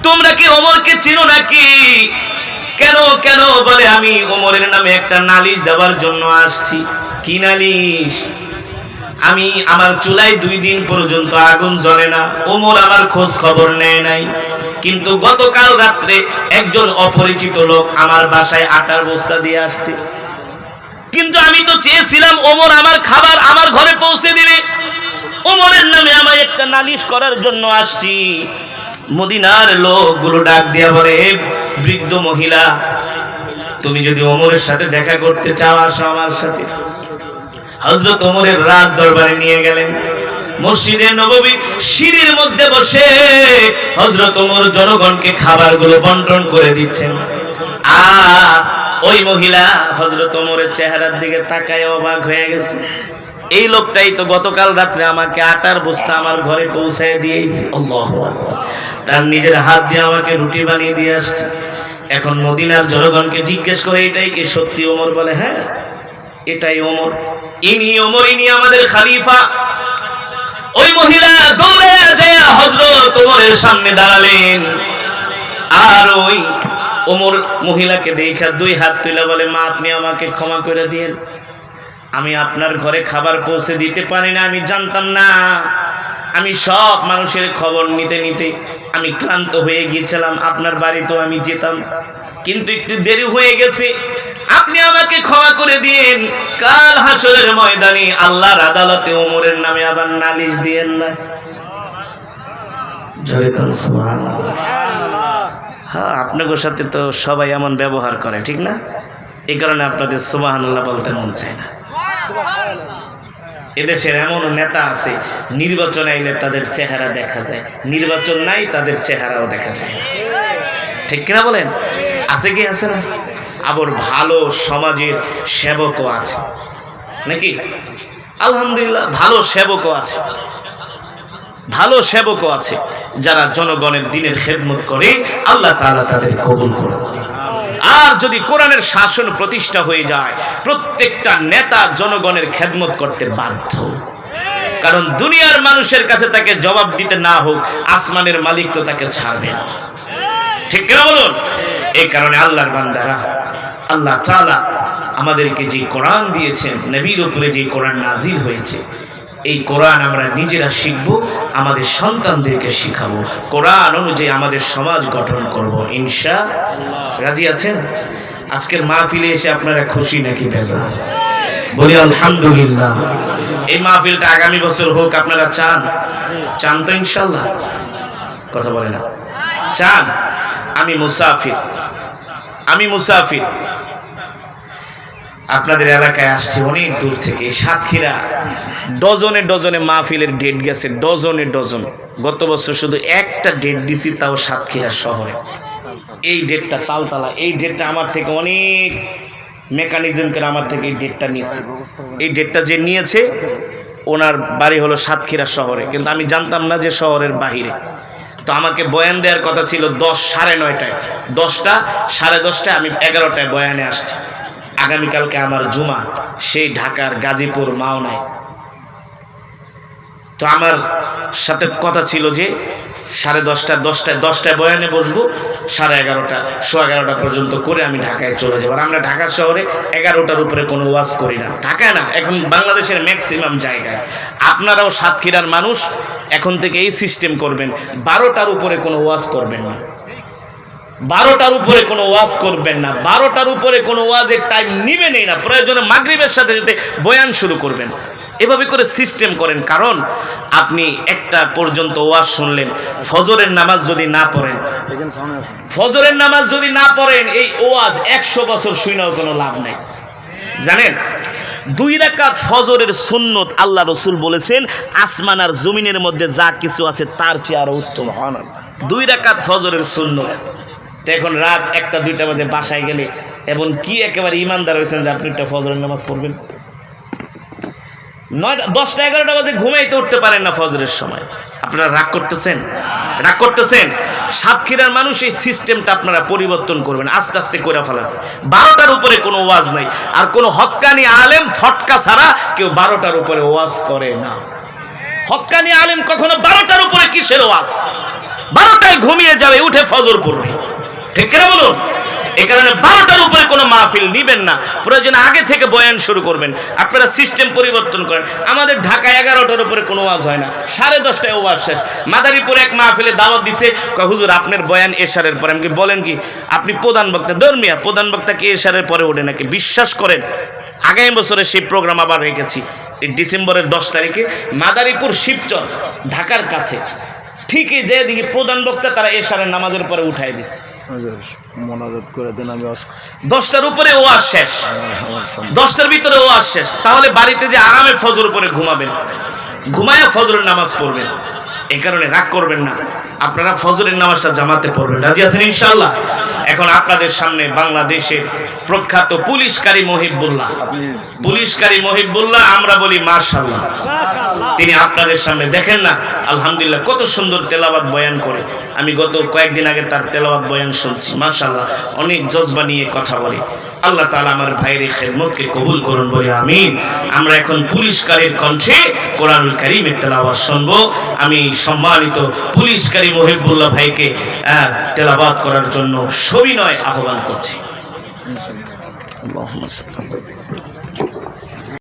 তোমরা কি ওমরকে চিনো নাকি? কেন কেন? বলে, আমি ওমরের নামে একটা নালিশ দেওয়ার জন্য আসছি। কি নালিশ? আমি আমার চুলায় 2 দিন পর্যন্ত আগুন জ্বলে না, ওমর আমার খোঁজ খবর নেয় নাই, কিন্তু গতকাল রাত্রে একজন অপরিচিত লোক আমার বাসায় আটার বস্তা দিয়ে আসছে, কিন্তু আমি তো চেয়েছিলাম ওমর আমার খাবার আমার ঘরে পৌঁছে দিবে। ওমরের নামে আমায় একটা নালিশ করার জন্য আসছি। মদিনার লোকগুলো ডাক দিয়া বলে, বৃদ্ধ মহিলা, তুমি যদি ওমরের সাথে দেখা করতে চাও, আসো আমার সাথে। হযরত ওমরের রাজ দরবারে নিয়ে গেলেন। মসজিদে নববী সিঁড়ির মধ্যে বসে হযরত ওমর জনগণকে খাবারগুলো বন্টন করে দিচ্ছেন। আর ওই মহিলা হযরত ওমরের চেহারার দিকে তাকায় অবাক হয়ে গেছে। এই লোকটাই তো গতকাল রাত্রে আমাকে আটার বস্তা আমার ঘরে পৌঁছায় দিয়েছে। আল্লাহু আকবার। তার নিজের হাত দিয়ে আমাকে রুটি বানিয়ে দিয়ে আসছে। এখন মদিনার জনগণকে জিজ্ঞেস করে এটাই কি সত্যি? ওমর বলে হ্যাঁ, এটাই ওমর, ইনি ওমর, ইনি আমাদের খলিফা। ওই মহিলা দৌড়ে যায় হযরত ওমরের সামনে দাঁড়ালেন। আর ওই ওমর মহিলাকে দেখা দুই হাত তুলে বলে, মা আপনি আমাকে ক্ষমা করে দিন, আমি আপনার ঘরে খাবার পৌঁছে দিতে পারি না, আমি জানতাম না। আমি সব মানুষের খবর নিতে নিতে আমি ক্লান্ত হয়ে গিয়েছিলাম, আপনার বাড়িতেও আমি যেতাম, কিন্তু একটু দেরি হয়ে গেছে, আপনি আমাকে ক্ষমা করে দিন। কাল হাসরের ময়দানে আল্লাহর আদালতে ওমরের নামে আবার নালিশ দিয়েন না। জয় কোন সুবহানাল্লাহ। হ্যাঁ, আপনাদের সাথে তো সবাই এমন ব্যবহার করে, ঠিক না? এই কারণে আপনাদের সুবহানাল্লাহ বলতে মন চায় না। এদেশের এমন নেতা আছে, নির্বাচন আইলে তাদের চেহারা দেখা যায়, নির্বাচন নাই তাদের চেহারাও দেখা যায়, ঠিক কিনা বলেন? আছে কি আছে না? আবার ভালো সমাজের সেবকও আছে নাকি? আলহামদুলিল্লাহ, ভালো সেবকও আছে, ভালো সেবকও আছে যারা জনগণের দিনের খেদমত করে, আল্লাহ তাআলা তাদের কবুল করুন। আর যদি কোরআনের শাসন প্রতিষ্ঠা হয়ে যায়, প্রত্যেকটা নেতা জনগণের খেদমত করতে বাধ্য, কারণ দুনিয়ার মানুষের কাছে তাকে জবাব দিতে না হোক, আসমানের মালিক তো তাকে ছাড়বে না, ঠিক কিনা বলুন? এই কারণে আল্লাহর বান্দারা, আল্লাহ তাআলা আমাদেরকে যে কোরআন দিয়েছেন, নবীর উপরে যে কোরআন নাজিল হয়েছে, এই কোরআন আমরা নিজেরা শিখবো, আমাদের সন্তানদেরকে শিখাবো, কোরআন অনুযায়ী আমাদের সমাজ গঠন করব ইনশাআল্লাহ। রাজি আছেন? আজকের মাহফিলে এসে আপনারা খুশি নাকি বেজার? বলি আলহামদুলিল্লাহ। এই মাহফিলটা আগামী বছর হোক, আপনারা চান? চান তো ইনশাআল্লাহ? কথা বলে না, চান? আমি মুসাফির আপনাদের এলাকায় আসছে অনেক দূর থেকে, সাতক্ষীরা ডজনে ডজনে মাহফিলের ডেট গেছে, ডজনে ডজন। গত বছর শুধু একটা ডেট দিছি, তাও সাতক্ষীরা শহরে। এই ডেটটা তালতলা, এই ডেটটা আমার থেকে অনেক মেকানিজম করে আমার থেকে এই ডেটটা নিয়েছে। এই ডেটটা যে নিয়েছে ওনার বাড়ি হলো সাতক্ষীরা শহরে, কিন্তু আমি জানতাম না যে শহরের বাহিরে। তো আমাকে বয়ান দেওয়ার কথা ছিল 10 সাড়ে 9টায়, 10টা সাড়ে 10টায়, আমি 11টায় বয়ানে আসছি। আগামীকালকে আমার জুমা, সেই ঢাকার গাজীপুর মাওনায়। তো আমার সাথে কথা ছিল যে 10:30 বয়ানে বসবো, 11:30 সোয়া 11টা পর্যন্ত করে আমি ঢাকায় চলে যাবো। আর আমরা ঢাকা শহরে 11টার উপরে কোনো ওয়াজ করি না, ঢাকায় না, এখন বাংলাদেশের ম্যাক্সিমাম জায়গায়। আপনারাও সাতক্ষীরার মানুষ, এখন থেকে এই সিস্টেম করবেন, 12টার উপরে কোনো ওয়াজ করবেন না, 12টার উপরে কোনো ওয়াজ করবেন না, 12টার উপরে কোনো ওয়াজের টাইম নিবেনই না, প্রয়োজনে মাগরিবের সাথে সাথে বয়ান শুরু করবেন। এভাবে করে সিস্টেম করেন, কারণ আপনি 1টা পর্যন্ত ওয়াজ শুনলেন, ফজরের নামাজ যদি না পড়েন, এই ওয়াজ 100 বছর শুনেও কোনো লাভ নেই। জানেন, 2 রাকাত ফজরের সুন্নত আল্লাহ রসুল বলেছেন আসমান আর জমিনের মধ্যে যা কিছু আছে তার চেয়ে আরো উত্তম। 2 রাকাত ফজরের সুন্নত। এখন রাত 1টা 2টা বাজে বাসায় গেলে এবং কি একেবারে ইমানদার হয়েছেন যে আপনি একটা ফজরের নামাজ পড়বেন? 9টা 10টা 11টা বাজে ঘুমাইতে উঠতে পারেন না ফজরের সময়। আপনারা রাগ করতেছেন? সাতক্ষীরার মানুষ এই সিস্টেমটা আপনারা পরিবর্তন করবেন, আস্তে আস্তে করে ফেলেন। 12টার উপরে কোনো ওয়াজ নাই, আর কোনো হক্কানি আলেম ফটকা ছাড়া কেউ 12টার উপরে ওয়াজ করে না। হক্কানি আলেম কখনো 12টার উপরে কিসের ওয়াজ? 12টায় ঘুমিয়ে যাবে, উঠে ফজর পড়বে, ঠিক না বলুন? এই কারণে 12টার উপরে কোনো মাহফিল নিবেন না, প্রয়োজনে আগে থেকে বয়ান শুরু করবেন। আপনারা সিস্টেম পরিবর্তন করেন। আমাদের ঢাকা 11টার উপরে কোনো ওয়াজ হয় না, 10:30টায় ওয়াজ শেষ। মাদারীপুরে এক মাহফিলে দাওয়াত দিছে, হুজুর আপনার বয়ান এশারের পরে। আমি বলেন কি, আপনি প্রধান বক্তা, ধর্মিয়া প্রধান বক্তা কি এশারের পরে ওঠে নাকি? বিশ্বাস করেন, আগামী বছরে সেই প্রোগ্রাম আবার রেখেছি, এই ডিসেম্বরের 10 তারিখে মাদারীপুর শিবচর, ঢাকার কাছে। ঠিকই যে দিকে প্রধান বক্তা তারা এশারের নামাজের পরে উঠাই দিছে। মোনাজাত করে দেন। আমি 10টার উপরে ওয়াজ শেষ, 10টার ভিতরে ওয়াজ শেষ। তাহলে বাড়িতে যে আরামে ফজর পরে ঘুমাবেন, ঘুমায়া ফজরের নামাজ পড়বেন। এই কারণে রাগ করবেন না, আপনারা ফজরের নামাজটা জামাতে পড়বেন। রাজি আছেন ইনশাআল্লাহ? এখন আপনাদের সামনে বাংলাদেশের প্রখ্যাত পুলিশকারী মহিবুল্লাহ, পুলিশকারী মহিবুল্লাহ, আমরা বলি মাশাআল্লাহ, তিনি আপনাদের সামনে দেখেন না আলহামদুলিল্লাহ কত সুন্দর তেলাওয়াত বয়ান করে। আমি গত কয়েকদিন আগে তার তেলাওয়াত বয়ান শুনছি, মাশাআল্লাহ অনেক জজবা নিয়ে কথা বলে। আল্লাহ তাআলা আমার ভাইয়ের এই খেদমতকে কবুল করুন বলে আমিন। আমরা এখন পুলিশকারীর কণ্ঠে কোরআনুল কারীমের তেলাওয়াত শুনবো। আমি সম্মানিত পুলিশকারী মহিবুল্লাহ ভাইকে তেলাওয়াত করার জন্য সবিনয় আহ্বান করছি। আল্লাহুম্মা সাল্লি